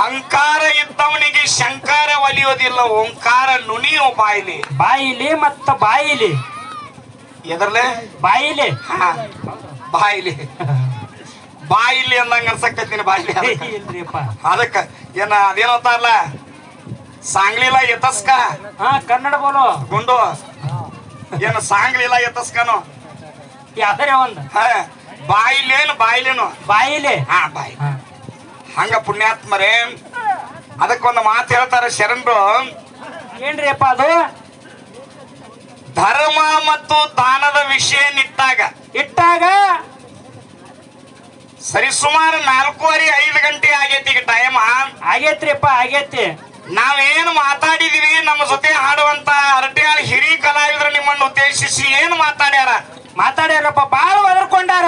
ಅಹಂಕಾರ ಇದ್ದವನಿಗೆ ಶಂಕಾರ ಒಲಿಯೋದಿಲ್ಲ, ಓಂಕಾರ ನುಣಿಯೋ ಬಾಯಿಲಿ. ಬಾಯಿಲಿ ಮತ್ತ ಬಾಯಿಲಿ ಎದರ್ಲೆ ಬಾಯಿಲಿ ಬಾಯಿಲಿ ಬಾಯಿಲಿ ಅಂದಂಗ ಅನ್ಸಕತ್ತೀನಿ. ಬಾಯಿಲಿ ಇಲ್ರಿಪ್ಪ. ಅದಕ್ಕ ಏನ ಅದೇನೋತಾರಲ್ಲ ಸಾಂಗ್ಲಿಲ್ಲ ಎತಸ್ಕ. ಕನ್ನಡ ಬೋಲು ಗುಂಡು ಏನು ಸಾಂಗ್ಲಿಲ್ಲ ಎತಸ್ಕನು ಯಾವ್ದಾರೆ ಒಂದ್ ಬಾಯಿಲೇನು ಬಾಯಿಲೇನು ಬಾಯಿಲಿ ಬಾಯಿ. ಹಂಗ ಪುಣ್ಯಾತ್ಮರೇ ಅದಕ್ಕೊಂದು ಮಾತು ಹೇಳ್ತಾರೆ ಶರಣರು. ಏನ್ರಿ ಅಪ್ಪ ಅದು? ಧರ್ಮ ಮತ್ತು ದಾನದ ವಿಷಯ ಇಟ್ಟಾಗ ಸರಿಸುಮಾರು 4:30-5 ಗಂಟೆ ಆಗೈತಿ. ಈಗ ಟೈಮ್ ಆಗೇತ್ರಿಪ್ಪ ಆಗೇತಿ. ನಾವೇನು ಮಾತಾಡಿದೀವಿ, ನಮ್ಮ ಜೊತೆ ಹಾಡುವಂತ ಅರಟೆಯಾಳ ಹಿರಿಯ ಕಲಾವಿದರು ನಿಮ್ಮನ್ನು ಉದ್ದೇಶಿಸಿ ಏನು ಮಾತಾಡ್ಯಾರಪ್ಪ. ಬಾಳ ಒದರ್ಕೊಂಡಾರ,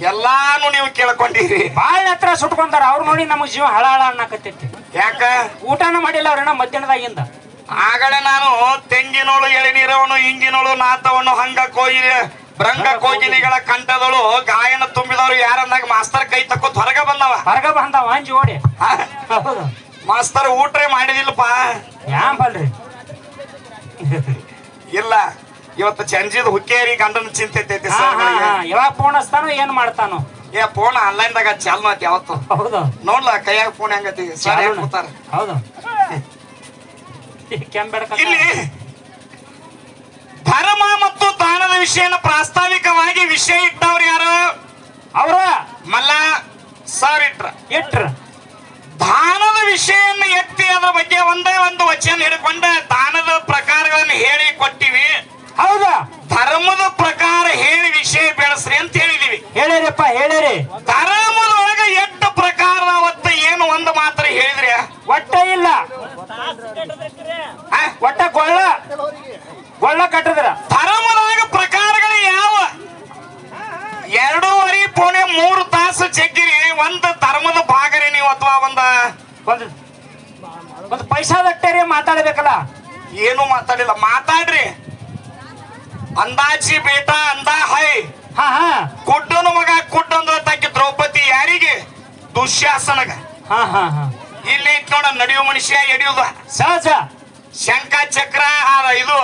ಎಲ್ಲಾನು ನೀವು ಕೇಳ್ಕೊಂಡಿರಿ. ಬಾಳ ಹತ್ರ ಸುಟ್ಕೊಂಡಾರ. ಅವ್ರು ನೋಡಿ ನಮಗ್ ಜೀವ ಹಳ ಅನ್ನಕತ್ತೈತಿ. ಯಾಕ ಊಟನ ಮಾಡಿಲ್ಲ ಅವ್ರನ್ನ ಮಧ್ಯಾಹ್ನದಾಗಿಂದ. ಆಗಲೇ ನಾನು ತೆಂಗಿನೋಳು ಎಳೆನೀರವನು ಹಿಂಗಿನೋಳು ನಾತವನು ಹಂಗ ಕೋಗಿಲಿ ಭೃಂಗ ಕೋಗಿಲಿಗಳ ಕಂಠದಳು ಗಾಯನ ತುಂಬಿದವರು ಯಾರಂದಾಗ ಮಾಸ್ತರ್ ಕೈ ತಕ್ಕೋತ್ ಹೊರಗ ಬಂದವ ಅಂಜಿ ಓಡಿ. ಮಾಸ್ತರ್ ಊಟ್ರೆ ಮಾಡಿದಿಲ್ಲಪ್ಪ. ಯಾಂಬಲ್ರಿ ಇಲ್ಲ, ಇವತ್ತು ಚಂಜಿದ ಹುಕ್ಕೇರಿ ಗಂಡನ ಚಿಂತೆ ಐತಿ. ಯಾವಾಗ ಫೋನ್ ಹಚ್ತಾನೋ ಏನ್ ಮಾಡ್ತಾನೋ. ಫೋನ್ ಆನ್ಲೈನ್ ದಾಗ ಚಾಲು ಐತಿ ಯಾವತ್ತು. ಹೌದು ನೋಡ್ಲಾ ಕೈಯಾಗ ಫೋನ್ ಹೆಂಗತಿ ಕೂತಾರ. ಹೌದು ಇಲ್ಲಿ ಧರ್ಮ ಮತ್ತು ದಾನದ ವಿಷಯನ ಪ್ರಾಸ್ತಾವಿಕವಾಗಿ ವಿಷಯ ಇಟ್ಟವ್ರು ಯಾರು? ಅವ್ರ ಮಲ್ಲ ಸರ್ ಇಟ್ರ. ದಾನದ ವಿಷಯವನ್ನು ಎತ್ತಿ ಅದರ ಬಗ್ಗೆ ಒಂದೇ ಒಂದು ವಚನ ಹಿಡ್ಕೊಂಡ ದಾನದ ಪ್ರಕಾರಗಳನ್ನು ಹೇಳಿ ಕೊಟ್ಟಿವಿ. ಹೌದಾ? ಧರ್ಮದ ಪ್ರಕಾರ ಹೇಳಿ ವಿಷಯ ಬೆಳೆಸ್ರಿ ಅಂತ ಹೇಳಿದೀವಿ. ಹೇಳಿರಪ್ಪ ಹೇಳಿರಿ. ಧರ್ಮದೊಳಗ 8 ಪ್ರಕಾರ ಅವತ್ತ ಏನು ಒಂದು ಮಾತ್ರ ಹೇಳಿದ್ರಿ? ಒಟ್ಟ ಇಲ್ಲ, ಒಟ್ಟ ಗೊಳ್ಳ ಕಟ್ಟದ್ರ. ಧರ್ಮದೊಳಗ ಪ್ರಕಾರಗಳು ಯಾವ? 2.5-3 ತಾಸು ಜಗ್ಗಿರಿ ಒಂದು ಧರ್ಮದ ಭಾಗರಿ ನೀವು, ಅಥವಾ ಒಂದು ಪೈಸಾದಟ್ಟರೆ ಮಾತಾಡ್ಬೇಕಲ್ಲ. ಏನು ಮಾತಾಡಿಲ್ಲ, ಮಾತಾಡ್ರಿ. ಅಂದಾಜಿ ಬೇಟ ಅಂದಾ ಹೈ. ಕುಡ್ಡನ ಮಗ ಕುಡ್ಡ ಅಂದ್ರ ತಕ್ಕಿ ದ್ರೌಪದಿ ಯಾರಿಗೆ? ದುಶ್ಯಾಸನಗ. ಇಲ್ಲಿ ನೋಡ ನಡೆಯುವ ಮನುಷ್ಯ ಎಡಿಯುದ ಸಹಜ. ಶಂಕ ಚಕ್ರ ಇದು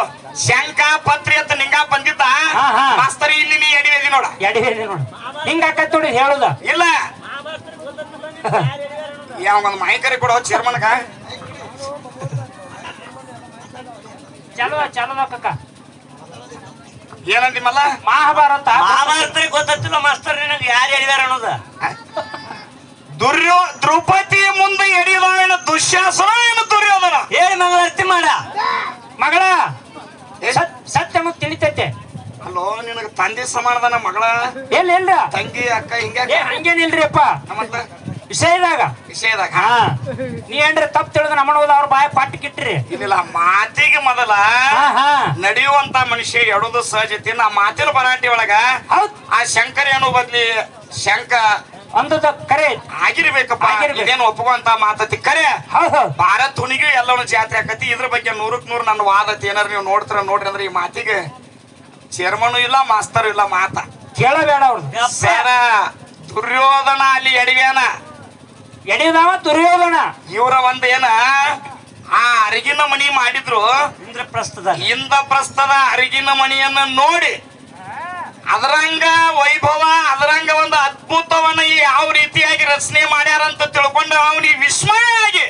ಶಂಕ ಪತ್ರಿ ಅಂತ ನಿಂಗ ಬಂದಿದ್ದ ಮಾಸ್ತರಿ. ಇಲ್ಲಿ ನೀ ಎಡಿವೇದಿ ನೋಡ ಹಿಂಗ ಆಕತ್ ನೋಡಿ ಹೇಳುದ ಇಲ್ಲ. ಯಾವ ಒಂದು ಮಾಹಿಕರಿ ಕೊಡೋ ಚೇರ್ಮನ್ಗ ಚಲೋ ಕಕ್ಕ. ಏನಂದಿ ಮಲ್ಲ? ಮಹಾಭಾರತ ಗೊತ್ತಿಲ್ಲ ಮಾಸ್ತರ್ ನಿನಗೆ ಯಾರು ಹೇಳಿದಾರ ಅನ್ನೋದ. ದ್ರೌಪದಿ ಮುಂದೆ ಎಡಿಯುವ ದುಶ್ಯಾಸನ ಏನು ದುರ್ಯೋಧನ? ಹೇಳಿ ಮಂಗಳಾರತಿ ಮಾಡ ಮಗಳ ಸತ್ಯ ಮುಗ್ ತಿಳಿತೈತೆ. ಅಲ್ಲೋ ನಿನಗ ತಂದೆ ಸಮಾನದನ ಮಗಳ ಎಲ್ರ ತಂಗಿ ಅಕ್ಕ ಹಿಂಗ ಹಂಗೇನಿಲ್ರಿ ಅಪ್ಪ. ಮತ್ತ ವಿಷಯದಾಗ ನೀ ಏನ್ರಿ ತಪ್ಪು ತಿಳಿದ ನಮ್ಮನ ಹೋದ ಅವ್ರ ಬಾಯ ಪಟ್ಟಿ ಕಿಟ್ರಿ. ಇಲ್ಲ, ಮಾತಿಗೆ ಮೊದಲ ನಡೆಯುವಂತ ಮನುಷ್ಯ ಎಡೋದು ಸಹಜತೆ. ನಾ ಮಾತಿನ ಭರಾಟಿ ಒಳಗ ಆ ಶಂಕರ ಏನು ಬದ್ಲಿ ಶಂಕ ಅಂದದ ಕರೆ ಆಗಿರ್ಬೇಕಪ್ಪ. ಇದೇನು ಒಪ್ಪುವಂತ ಮಾತತಿ ಕರೆ. ಭಾರತ್ ಹುಣಿಗೂ ಎಲ್ಲವೂ ಜಾತ್ರೆ ಆಕತಿ. ಇದ್ರ ಬಗ್ಗೆ 100ಕ್ಕೆ 100 ನನ್ನ ವಾದ ಐತಿ. ಏನಾರ ನೀವು ನೋಡ್ರಿ ಅಂದ್ರೆ ಈ ಮಾತಿಗೆ ಚೇರ್ಮನು ಇಲ್ಲ, ಮಾಸ್ತರು ಇಲ್ಲ. ಮಾತ ಕೇಳಬೇಡ ಅವ್ರದ್ದು. ಸರ ದುರ್ಯೋಧನ ಅಲ್ಲಿ ಎಡಿದಾವ ದುರ್ಯೋಧನ. ಇವರ ಒಂದೇನ ಆ ಅರಿಗಿನ ಮಣಿ ಮಾಡಿದ್ರು. ಇಂದ್ರಪ್ರಸ್ಥದ ಅರಿಗಿನ ಮಣಿಯನ್ನ ನೋಡಿ ಅದರಂಗ ವೈಭವ, ಅದರಂಗ ಒಂದು ಅದ್ಭುತವನ್ನ ಯಾವ ರೀತಿಯಾಗಿ ರಚನೆ ಮಾಡ್ಯಾರ ಅಂತ ತಿಳ್ಕೊಂಡು ಅವನಿಗೆ ವಿಸ್ಮಯ ಆಗಿ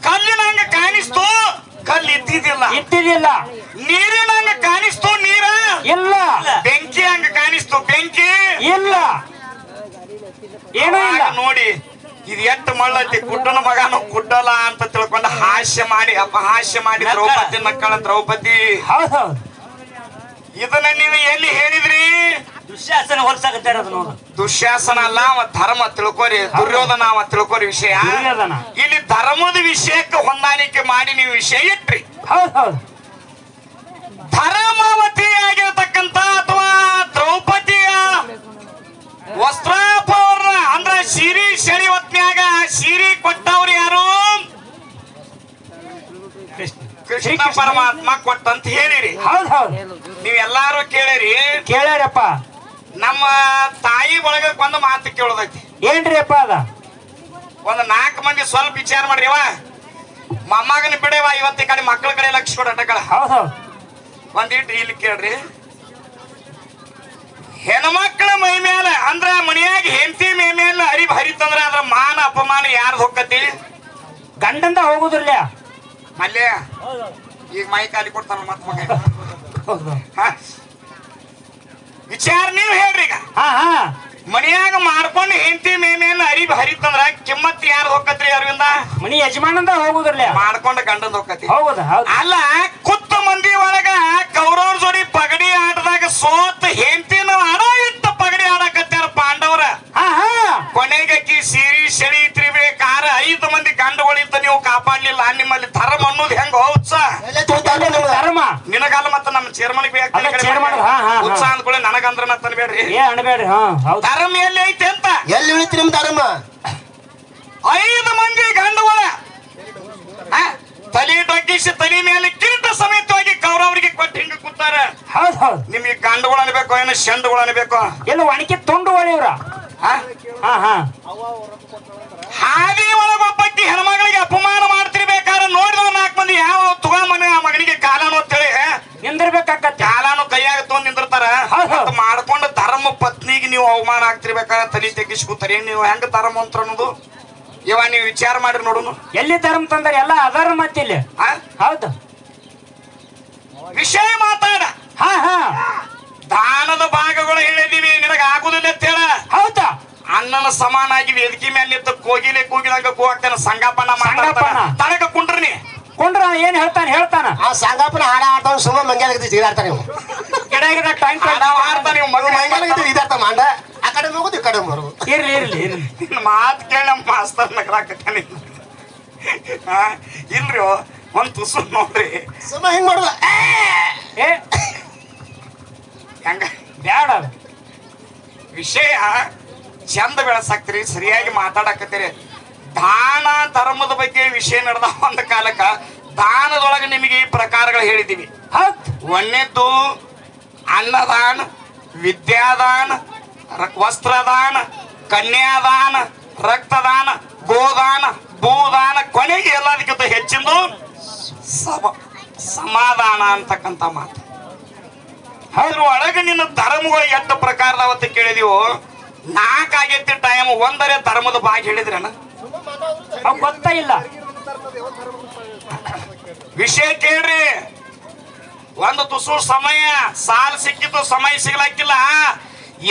ಕಲ್ಲಿನಂಗ ಕಾಣಿಸ್ತು, ಕಲ್ಲು ಇದ್ದಿದ್ದಿಲ್ಲ. ನೀರಿನಂಗ ಕಾಣಿಸ್ತು, ನೀರ ಇಲ್ಲ. ಬೆಂಕಿ ಹಂಗ ಕಾಣಿಸ್ತು, ಬೆಂಕಿ ಇಲ್ಲ. ಏನೋ ಇಲ್ಲ ನೋಡಿ. ಇದು ಎಷ್ಟು ಮಳ್ಳತಿ. ಕುಡ್ಡನ ಮಗನು ಕುಡ್ಡಲ್ಲ ಅಂತ ತಿಳ್ಕೊಂಡು ಅಪಹಾಸ್ಯ ಮಾಡಿ ದ್ರೌಪದಿ ನಕ್ಕಳ ದ್ರೌಪದಿ. ಇದನ್ನ ನೀವು ಎಲ್ಲಿ ಹೇಳಿದ್ರಿ? ದುಶ್ಯಾಸನ ಹೊಲ್ಸಾಕತ್ತಾರ. ದುಶ್ಯಾಸನ ಅಲ್ಲ, ಧರ್ಮ ತಿಳ್ಕೋರಿ. ದುರ್ಯೋಧನ ತಿಳ್ಕೋರಿ ವಿಷಯ. ಇಲ್ಲಿ ಧರ್ಮದ ವಿಷಯಕ್ಕೆ ಹೊಂದಾಣಿಕೆ ಮಾಡಿ ನೀವು ವಿಷಯ ಇಟ್ರಿ. ಧರ್ಮಾವತಿ ಆಗಿರತಕ್ಕಂತ ಅಥವಾ ದ್ರೌಪದಿಯ ವಸ್ತ್ರಾಪವರ್ಣ ಅಂದ್ರ ಸೀರಿ ಸೆಳಿವತ್ನ್ಯಾಗ ಸೀರಿ ಕೊಟ್ಟವ್ರು ಯಾರು? ಕೃಷ್ಣ ಪರಮಾತ್ಮ ಕೊಟ್ಟಂತ ಹೇಳಿರಿ. ನೀವೆಲ್ಲಾರು ಕೇಳ್ಯಾರಪ್ಪ. ನಮ್ಮ ತಾಯಿ ಒಳಗಕ್ಕೆ ಒಂದು ಮಾತು ಕೇಳೋದೈತಿ. ಏನ್ರಿ ಅಪ್ಪ ಅದ? ಒಂದ್ 4 ಮಂದಿ ಸ್ವಲ್ಪ ವಿಚಾರ ಮಾಡ್ರಿವ. ಮೊಮ್ಮಗನ ಬಿಡವ, ಇವತ್ತು ಈ ಕಡೆ ಮಕ್ಕಳ ಕಡೆ ಲಕ್ಷ ಕೊಡಟಗಳ. ಹೌದು ಒಂದಿಟ್ಟು ಇಲ್ಲಿ ಕೇಳ್ರಿ, ಹೆಣ್ಮಕ್ಳ ಮೈ ಮೇಲ ಅಂದ್ರ ಮನೆಯಾಗ ಹೆಂಡತಿ ಮೈ ಮೇಲ ಅರಿವು ಹರಿತಂದ್ರ ಅದ್ರ ಮಾನ ಅಪಮಾನ ಯಾರ್ದು ಹೊಕ್ಕತಿ? ಗಂಡಂದ ಹೋಗುದಿಲ್ಲ. ಅಲ್ಲೇ ಈಗ ಮೈ ಖಾಲಿ ಕೊಡ್ತಾನ ಮತ್ ಮಗ. ಹೌದು ವಿಚಾರ ನೀವ್ ಹೇಳ್ರಿ. ಈಗ ಹಾ ಹಾ ಮನೆಯಾಗ ಮಾಡ್ಕೊಂಡು ಹೆಂಡತಿ ಮೈ ಮೇಲ ಅರಿವು ಹರಿತಂದ್ರ ಕಿಮ್ಮತ್ ಯಾರ್ದು ಹೊಕ್ಕತ್ರಿ? ಅರವಿಂದ ಮನಿ ಯಜಮಾನಂದ ಹೋಗುದಿಲ್ಲ. ಮಾಡ್ಕೊಂಡ ಗಂಡಂದ ಹೊಕ್ಕತಿ. ಹೌದು ಹೌದು. ಅಲ್ಲ, ಕುತ್ತ ಮಂದಿ ಒಳಗ ಕೌರವ್ರ ಜೋಡಿ ಪಗಡಿ ಆಟದಾಗ ಸೋತ್ ಹೆಂಡತಿನ ಹಣ ಇಟ್ಟ ಪಗಡಿ ಆಡಕತ್ಯಾರ ಪಾಂಡವ್ರ. ಹಾ ಹಾ ಕೊನೆಗಕ್ಕಿ ಸೀರಿ ಸೆಳಿ ತಿರ್ಬೇಕಾರ 5 ಮಂದಿ ಗಂಡುಗಳಿಂದ ನೀವು ಕಾಪಾಡ್ಲಿಲ್ಲ. ನಿಮ್ಮಲ್ಲಿ ಧರ್ಮ ಅನ್ನೋದು ಹೆಂಗ ಉತ್ಸ ಧರ್ಮ ನಿನಗಲ್ಲ ಮತ್ತ ನಮ್ಮ ಚೇರ್ಮನ್ಗೆ ಉತ್ಸಾಹ ಅಂದ್ಕೊಳ್ಳಿ. ನನಗಂದ್ರ ಮತ್ತ ಬೇಡ್ರಿ ಏ ಅನ್ಬೇಡ್ರಿ. ಹಾ ಹೌದು. ಧರ್ಮ ಎಲ್ಲಿ ಐತೆ ಅಂತ ಎಲ್ಲಿ ಉಳಿತು ನಿಮ್ ಧರ್ಮ? 5 ಮಂದಿ ಗಂಡುಗಳ ತಲೆ ಡೊಗ್ಗಿಸಿ ತಲೆ ಮೇಲೆ ಕಿರೀಟ ಸಮೇತವಾಗಿ ಕೌರವರಿಗೆ ಕೊಟ್ಟು ಹಿಂಗ ಕೂತಾರ. ಹೌದು ಹೌದು. ನಿಮ್ಗೆ ಗಂಡುಗಳು ಅನ್ಬೇಕು ಏನೋ ಶಂಡುಗಳು ಅನ್ಬೇಕು? ಎಲ್ಲ ಒಣಕೆ ತುಂಡು ಒಳಿವ್ರ. ಹಾ ಹಾ ಹಾದಿ ಒಳಗೊಬ್ಬಕ್ಕಿ ಹೆಣ್ಮಗಳಿಗೆ ಅಪಮಾನ ಮಾಡ್ತಿರ್ಬೇಕಾದ್ರೆ ನೋಡಿದವ 4 ಮಂದಿ ಯಾವ ತುಗಾಮನೆ ಆ ಮಗನಿಗೆ ಕಾಲಾನು ಅಂತೇಳಿ ನಿಂದಿರ್ಬೇಕಾಗತ್ತೆ. ಕಾಲಾನು ಕೈಯಾಗ ತೊಗೊಂಡ್ ನಿಂದಿರ್ತಾರ. ಮಾಡ್ಕೊಂಡು ಧರ್ಮ ಪತ್ನಿಗೆ ನೀವು ಅವಮಾನ ಆಗ್ತಿರ್ಬೇಕಾದ್ರೆ ತಲೆ ತೆಗಿಸ್ಕೊತಾರ. ನೀವು ಹೆಂಗ ಧರ್ಮ ಅಂತ ಅನ್ನೋದು ಇವ ನೀವು ವಿಚಾರ ಮಾಡಿ ನೋಡುನು. ಎಲ್ಲಿ ಧರ್ಮ ತಂದ್ರೆ ಎಲ್ಲ ಅಧರ್ಮ ಮತ್ತಿಲ್ಲಿ. ಹೌದು ವಿಷಯ ಮಾತಾಡ. ಹಾ ಹಾ ದಾನದ ಭಾಗಗಳು ಹೇಳಿದೀವಿ, ನಿನಗ ಆಗುದಿಲ್ಲ ಅಂತ ಹೇಳ. ಹೌದಾ? ಅಣ್ಣನ ಸಮಾನಾಗಿ ವೇದಿಕೆ ಮೇಲೆ ನಿಂತು ಕೂಗಿದಂಗ ಕೂಗ್ತಾನ. ಸಂಗಪ್ಪನ ಮಾತಾಡ್ತಾನ. ತಳಗ ಕುಂಡ್ರಿ ಕೊಂಡ್ರ ಏನ್ ಹೇಳ್ತಾನ ಆ ಸಂಗಪ್ಪನ ಹಾಡ ಆಡ್ತಾವ. ಸುಮ್ಮ ಮಂಗ್ಯಾಲ ಜಿಗಾಡ್ತಾನೆ ಇವ. ಗಿಡ ಗಿಡ ಟೈಮ್ ಆಡ್ತಾನೆ ಇವ್ ಮಗ. ಮಂಗ್ಯಾಲ ಇದಾಡ್ತ ಮಾಂಡ. ಆ ಕಡೆ ಹೋಗುದು ಈ ಕಡೆ ಬರುದು. ಇರ್ಲಿ ಇರ್ಲಿ ಇರ್ಲಿ. ಮಾತ್ ಕೇಳಿ ನಮ್ಮ ಮಾಸ್ತರ್ ನಗರಾಕತ್ತಾನೆ. ಇಲ್ರಿ ಒಂದ್ ತುಸು ನೋಡ್ರಿ. ಸುಮ್ಮ ಹಿಂಗ್ ಮಾಡುದ ಏ ಹೆಂಗ ಬ್ಯಾಡ. ವಿಷಯ ಚಂದ ಬೆಳಸಾಕ್ತಿರಿ, ಸರಿಯಾಗಿ ಮಾತಾಡಕತ್ತೀರಿ. ದಾನ ಧರ್ಮದ ಬಗ್ಗೆ ವಿಷಯ ನಡೆದ ಒಂದ ಕಾಲಕ್ಕ ದಾನದೊಳಗೆ ನಿಮಗೆ ಈ ಪ್ರಕಾರಗಳು ಹೇಳಿದೀವಿ. ಒಂದನೇದ್ದು ಅನ್ನದಾನ, ವಿದ್ಯಾದಾನ, ವಸ್ತ್ರದಾನ, ಕನ್ಯಾದಾನ, ರಕ್ತದಾನ, ಗೋದಾನ, ಭೂದಾನ, ಕೊನೆಗೆ ಎಲ್ಲದಕ್ಕಿಂತ ಹೆಚ್ಚಿಂದು ಸಮಾಧಾನ ಅಂತಕ್ಕಂಥ ಮಾತು. ಅದ್ರ ಒಳಗೆ ನಿನ್ನ ಧರ್ಮಗಳು ಎಷ್ಟು ಪ್ರಕಾರದವತ್ತು ಕೇಳಿದೀವೋ 4 ಆಗೈತಿ ಟೈಮ್. ಒಂದರೆ ಧರ್ಮದ ಭಾಗ ಹೇಳಿದ್ರನ ಗೊತ್ತ ಇಲ್ಲ. ವಿಷಯ ಕೇಳ್ರಿ. ಒಂದು ತುಸು ಸಮಯ ಸಾಲ್ ಸಿಕ್ಕಿತ್ತು, ಸಮಯ ಸಿಗ್ಲಾಕಿಲ್ಲ.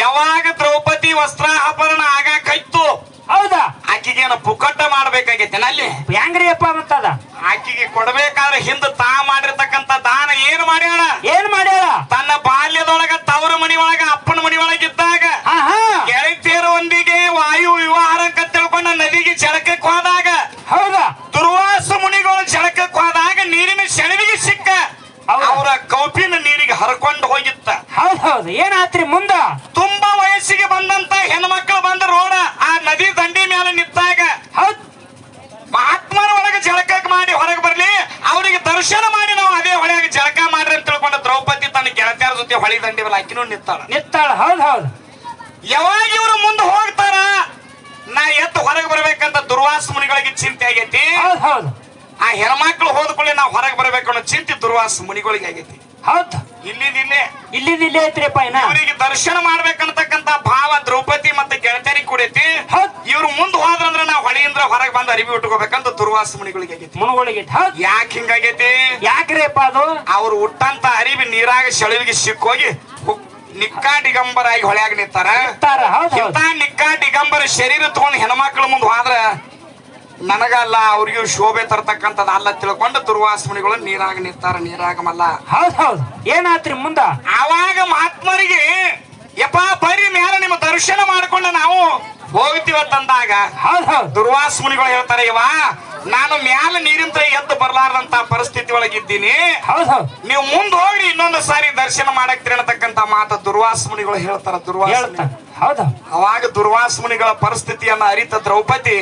ಯಾವಾಗ ದ್ರೌಪದಿ ವಸ್ತ್ರಾಭರಣ ಆಗಾಕೈತು, ಹೌದಾ, ಆಕಿಗೇನ ಪುಕ್ಕಟ್ಟ ಮಾಡ್ಬೇಕಾಗೈತೆ ಅಲ್ಲಿ ಹೆಂಗ್ರಿಯಪ್ಪ ಮತ್ತದ ಆಕಿಗೆ ಕೊಡ್ಬೇಕಾದ್ರೆ ಹಿಂದ ತಾ ಮಾಡಿರ್ತಕ್ಕಂಥ ದಾನ ಏನ್ ಮಾಡ್ಯಾಳ? ತನ್ನ ಬಾಲ್ಯದೊಳಗ ತವರ ಮನಿ ಒಳಗ ಅಪ್ಪನ ಮನಿ ಒಳಗಿದ್ದಾಗ ಗೆಳತಿಯರೊಂದಿಗೆ ವಾಯು ವಿವಾಹ ತಿಳ್ಕೊಂಡ ನದಿಗೆ ಜಳಕಕ್ಕೆ ಹೋದಾಗ, ಹೌದಾ, ದುರ್ವಾಸ ಮುನಿಗಳು ಜಳಕಕ್ಕೆ ಹೋದಾಗ ನೀರಿನ ಸೆಳವಿಗೆ ಸಿಕ್ಕ ಅವರ ಕೌಪಿನ ನೀರಿಗೆ ಹರ್ಕೊಂಡು ಹೋಗಿತ್ತ. ಹೌದು. ಏನಾತ್ರಿ ಮುಂದ? ತುಂಬಾ ವಯಸ್ಸಿಗೆ ಬಂದಂತ ಹೆಣ್ಮಕ್ಳು ಬಂದ ರೋಡ ಆ ನದಿ ದಂಡಿ ಮೇಲೆ ನಿಂತಾಗ ಮಹಾತ್ಮರ ಒಳಗೆ ಜಳಕ ಮಾಡಿ ಹೊರಗೆ ಬರ್ಲಿ, ಅವರಿಗೆ ದರ್ಶನ ಮಾಡಿ ನಾವು ಅದೇ ಹೊಳೆಯಾಗ ಜಳಕ ಮಾಡ್ರಿ ಅಂತ ತಿಳ್ಕೊಂಡ ದ್ರೌಪದಿ ತನ್ನ ಗೆಳತಿಯರ ಜೊತೆ ಹೊಳಿ ದಂಡಿ ಮೇಲೆ ಆಕಿನೂ ನಿಂತಾಳ. ಹೌದು. ಯಾವಾಗ ಇವರು ಮುಂದೆ ಹೋಗ್ತಾರ, ನಾ ಎದ್ದು ಹೊರಗೆ ಬರ್ಬೇಕಂತ ದುರ್ವಾಸ ಮುನಿಗಳಿಗೆ ಚಿಂತೆ ಆಗೈತಿ. ಹೌದು. ಆ ಹೆಣ್ಮಕ್ಳು ಹೋದ್ಕೊಳ್ಳಿ ನಾವು ಹೊರಗೆ ಬರ್ಬೇಕು ಅನ್ನೋ ಚಿಂತೆ ದುರ್ವಾಸ ಮುನಿಗಳಿಗೆ ಆಗೈತಿ. ಹೌದು. ಇಲ್ಲಿಂದ ಐತ್ರಿಪ್ಪ. ಇವರಿಗೆ ದರ್ಶನ ಮಾಡ್ಬೇಕಂತಕ್ಕಂತ ಭಾವ ದ್ರೌಪದಿ ಮತ್ತೆ ಗೆಳತಿಯರಿಗೆ ಕೂಡೈತಿ. ಇವ್ರು ಮುಂದ್ ಹೋದ್ರಂದ್ರ ನಾವು ಹೊಳೆಯಿಂದ ಹೊರಗೆ ಬಂದು ಅರಿವಿ ಉಟ್ಕೋಬೇಕಂತ ದುರ್ವಾಸ ಮುನಿಗಳಿಗೆ ಆಗೈತಿ. ಯಾಕೆ ಹಿಂಗಾಗೈತಿ? ಯಾಕ್ರಿಪ್ಪ ಅದು? ಅವ್ರು ಹುಟ್ಟಂತ ಅರಿವಿ ನೀರಾಗ ಸೆಳವಿಗೆ ಸಿಕ್ಕೋಗಿ ನಿಕ್ಕಾ ಡಿಗಂಬರಾಗಿ ಹೊಳೆಯಾಗ ನಿಂತಾರ. ನಿಕ್ಕಾ ಡಿಗಂಬರ ಶರೀರ ತಗೊಂಡು ಹೆಣ್ಮಕ್ಳ ಮುಂದ್ ಹೋದ್ರ ನನಗಲ್ಲ ಅವ್ರಿಗೂ ಶೋಭೆ ತರ್ತಕ್ಕಂಥದ್ದು ಅಲ್ಲ ತಿಳ್ಕೊಂಡು ದುರ್ವಾಸ ಮುನಿಗಳು ನೀರಾಗ ನಿಂತಾರ. ನೀರಾಗ ಮಲ್ಲ. ಹೌದು. ಏನಾತ್ರಿ ಮುಂದ? ಆವಾಗ ಮಹಾತ್ಮರಿಗೆ ಯಪ್ಪ ಬರೀ ಮ್ಯಾಲ ನಿಮ್ಮ ದರ್ಶನ ಮಾಡ್ಕೊಂಡು ನಾವು ಹೋಗ್ತೀವತ್ತಂದಾಗ ದುರ್ವಾಸ ಮುನಿಗಳು ಹೇಳ್ತಾರೆ, ಇವ ನಾನು ಮ್ಯಾಲ ನೀರಿಂತ ಎದ್ದು ಬರ್ಲಾರ್ದಂತ ಪರಿಸ್ಥಿತಿ ಒಳಗಿದ್ದೀನಿ, ನೀವು ಮುಂದ್ ಹೋಗ್ರಿ ಇನ್ನೊಂದು ಸಾರಿ ದರ್ಶನ ಮಾಡಕ್ತೀರಿ ಅನ್ನತಕ್ಕಂತ ಮಾತು ದುರ್ವಾಸ ಮುನಿಗಳು ಹೇಳ್ತಾರ. ಅವಾಗ ದುರ್ವಾಸ ಮುನಿಗಳ ಪರಿಸ್ಥಿತಿಯನ್ನ ಅರಿತ ದ್ರೌಪದಿ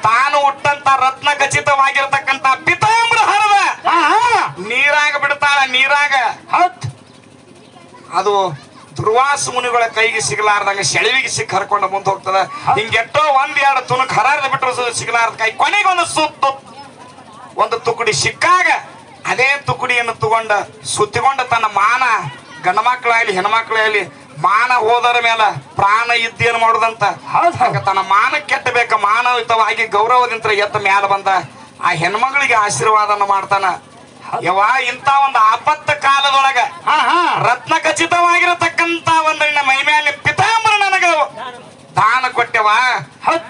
ತಾನು ಹುಟ್ಟಂತ ರತ್ನ ಖಚಿತವಾಗಿರತಕ್ಕಂತ ಪಿತಾಂಬರ ಹರದ ನೀರಾಗ ಬಿಡ್ತಾಳ. ನೀರಾಗ ಅದು ದುರ್ವಾಸ ಮುನಿಗಳ ಕೈಗೆ ಸಿಗಲಾರ್ದಂಗ ಸೆಳವಿಗೆ ಸಿಕ್ಕ ಹರ್ಕೊಂಡು ಮುಂದೆ ಹೋಗ್ತದ. ಹಿಂಗೆಟ್ಟೋ ಒಂದ್ ಎರಡು ತುಣುಕ್ ಹರಾರ್ದ ಬಿಟ್ಟರು ಸಿಗಲಾರ್ದ ಕೈ ಕೊನೆಗೆ ಒಂದು ತುಕುಡಿ ಸಿಕ್ಕಾಗ ಅದೇ ತುಕುಡಿಯನ್ನು ತಗೊಂಡ ಸುತ್ತಿಕೊಂಡ ತನ್ನ ಮಾನ, ಗಂಡ ಮಕ್ಕಳಾಗ್ಲಿ ಹೆಣ್ಮಕ್ಳಾಗ್ಲಿ ಮಾನ ಹೋದರ ಮೇಲೆ ಪ್ರಾಣ ಇದ್ದೇನು ಮಾಡುದಂತ ತನ್ನ ಮಾನ ಕೆಟ್ಟಬೇಕ ಮಾನವಿತವಾಗಿ ಗೌರವದಿಂದ ಎತ್ತ ಮ್ಯಾಲ ಬಂದ ಆ ಹೆಣ್ಮಗಳಿಗೆ ಆಶೀರ್ವಾದನ ಮಾಡ್ತಾನ. ಯವ ಇಂತ ಒಂದು ಆಪತ್ತ ಕಾಲದೊಳಗ ರತ್ನ ಖಚಿತವಾಗಿರತಕ್ಕಂತ ಒಂದು ನಿನ್ನ ಮೈ ಮೇಲೆ ಪಿತಾಂಬರ ನನಗ ದಾನ ಕೊಟ್ಟೆವ.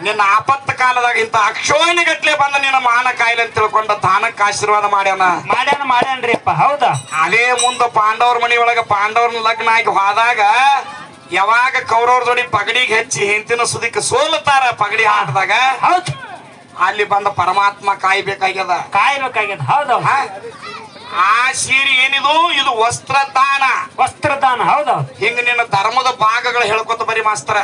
ನಿನ್ನ ಆಪತ್ತ ಕಾಲದಾಗ ಇಂತ ಅಕ್ಷೋಹಿಣಿ ಗಟ್ಲೆ ಬಂದ ನಿನ್ನ ಮಾನ ಕಾಯಿಲೆ ಅಂತ ತಿಳ್ಕೊಂಡ ದಾನಕ್ಕೆ ಆಶೀರ್ವಾದ ಮಾಡ್ಯಾನ್ರಿಪ್ಪ. ಹೌದಾ? ಅದೇ ಮುಂದ ಪಾಂಡವ್ರ ಮನೆಯೊಳಗ ಪಾಂಡವ್ರನ ಲಗ್ನ ಆಗಿ ಹೋದಾಗ ಯಾವಾಗ ಕೌರವ್ರ ಜೋಡಿ ಪಗಡಿಗೆ ಹೆಚ್ಚಿ ಹಿಂತಿನ ಸುದಿಕ್ಕೆ ಸೋಲುತ್ತಾರ ಪಗಡಿ ಆಟದಾಗ ಅಲ್ಲಿ ಬಂದ ಪರಮಾತ್ಮ ಕಾಯ್ಬೇಕಾಗ್ಯದ. ಹೌದಾ? ಆ ಸೀರೆ ಏನಿದು ಇದು ವಸ್ತ್ರದಾನ. ಹೌದಾ? ಹಿಂಗ ನಿನ್ನ ಧರ್ಮದ ಭಾಗಗಳು ಹೇಳ್ಕೊತ ಬರೀ ಮಾಸ್ತರ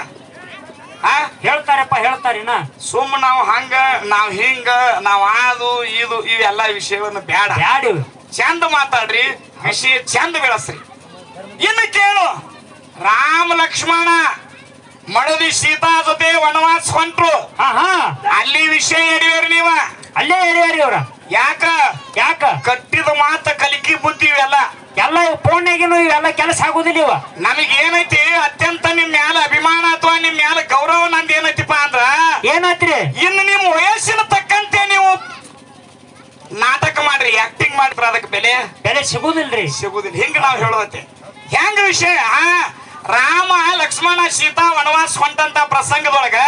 ಹೇಳ್ತಾರಿನ ಸುಮ್ಮ ನಾವು ಹಂಗ ನಾವ್ ಹಿಂಗ ನಾವ್ ಅದು ಇದು ಇವೆಲ್ಲ ವಿಷಯವನ್ನು ಬೇಡ. ಚಂದ ಮಾತಾಡ್ರಿ, ವಿಷಯ ಚಂದ ಬೆಳಸ್ರಿ. ಇನ್ನು ಕೇಳು, ರಾಮ ಲಕ್ಷ್ಮಣ ಮಡದಿ ಸೀತಾ ಜೊತೆ ವನವಾಸ ಹೊಂಟ್ರು. ಅಲ್ಲಿ ವಿಷಯ ಹೇಳಿವ್ರಿ ನೀವ? ಅಲ್ಲೇ ಹೇಳಿವ್ರಿ ಅವ್ರ. ಯಾಕ ಕಟ್ಟಿದ ಮಾತ ಕಲಿಕೆ ಬುದ್ಧಿ ಇವೆಲ್ಲ ಫೋನ್ಯಾಗಿನೂ ಇವೆಲ್ಲ ಕೆಲಸ ಆಗುದಿಲ್ಲ. ಇವ ನಮಗೇನೈತಿ ಅತ್ಯಂತ ನಿಮ್ ಮ್ಯಾಲ ಅಭಿಮಾನ ಅಥವಾ ನಿಮ್ ಮ್ಯಾಲ ಗೌರವ ನಂದು ಏನೈತಿಪ್ಪ ಅಂದ್ರ ಏನಾಯ್ತ್ರಿ? ಇನ್ನು ನಿಮ್ ವಯಸ್ಸಿನ ತಕ್ಕಂತೆ ನೀವು ನಾಟಕ ಮಾಡ್ರಿ, ಆಕ್ಟಿಂಗ್ ಮಾಡ್ರಿ, ಅದಕ್ಕೆ ಬೆಲೆ ಸಿಗುದಿಲ್ರಿ. ಹಿಂಗ ನಾವ್ ಹೇಳೋದತ್ತೆ. ಹೆಂಗ ವಿಷಯ? ರಾಮ ಲಕ್ಷ್ಮಣ ಸೀತಾ ವನವಾಸ ಹೊಂಟಂತ ಪ್ರಸಂಗದೊಳಗ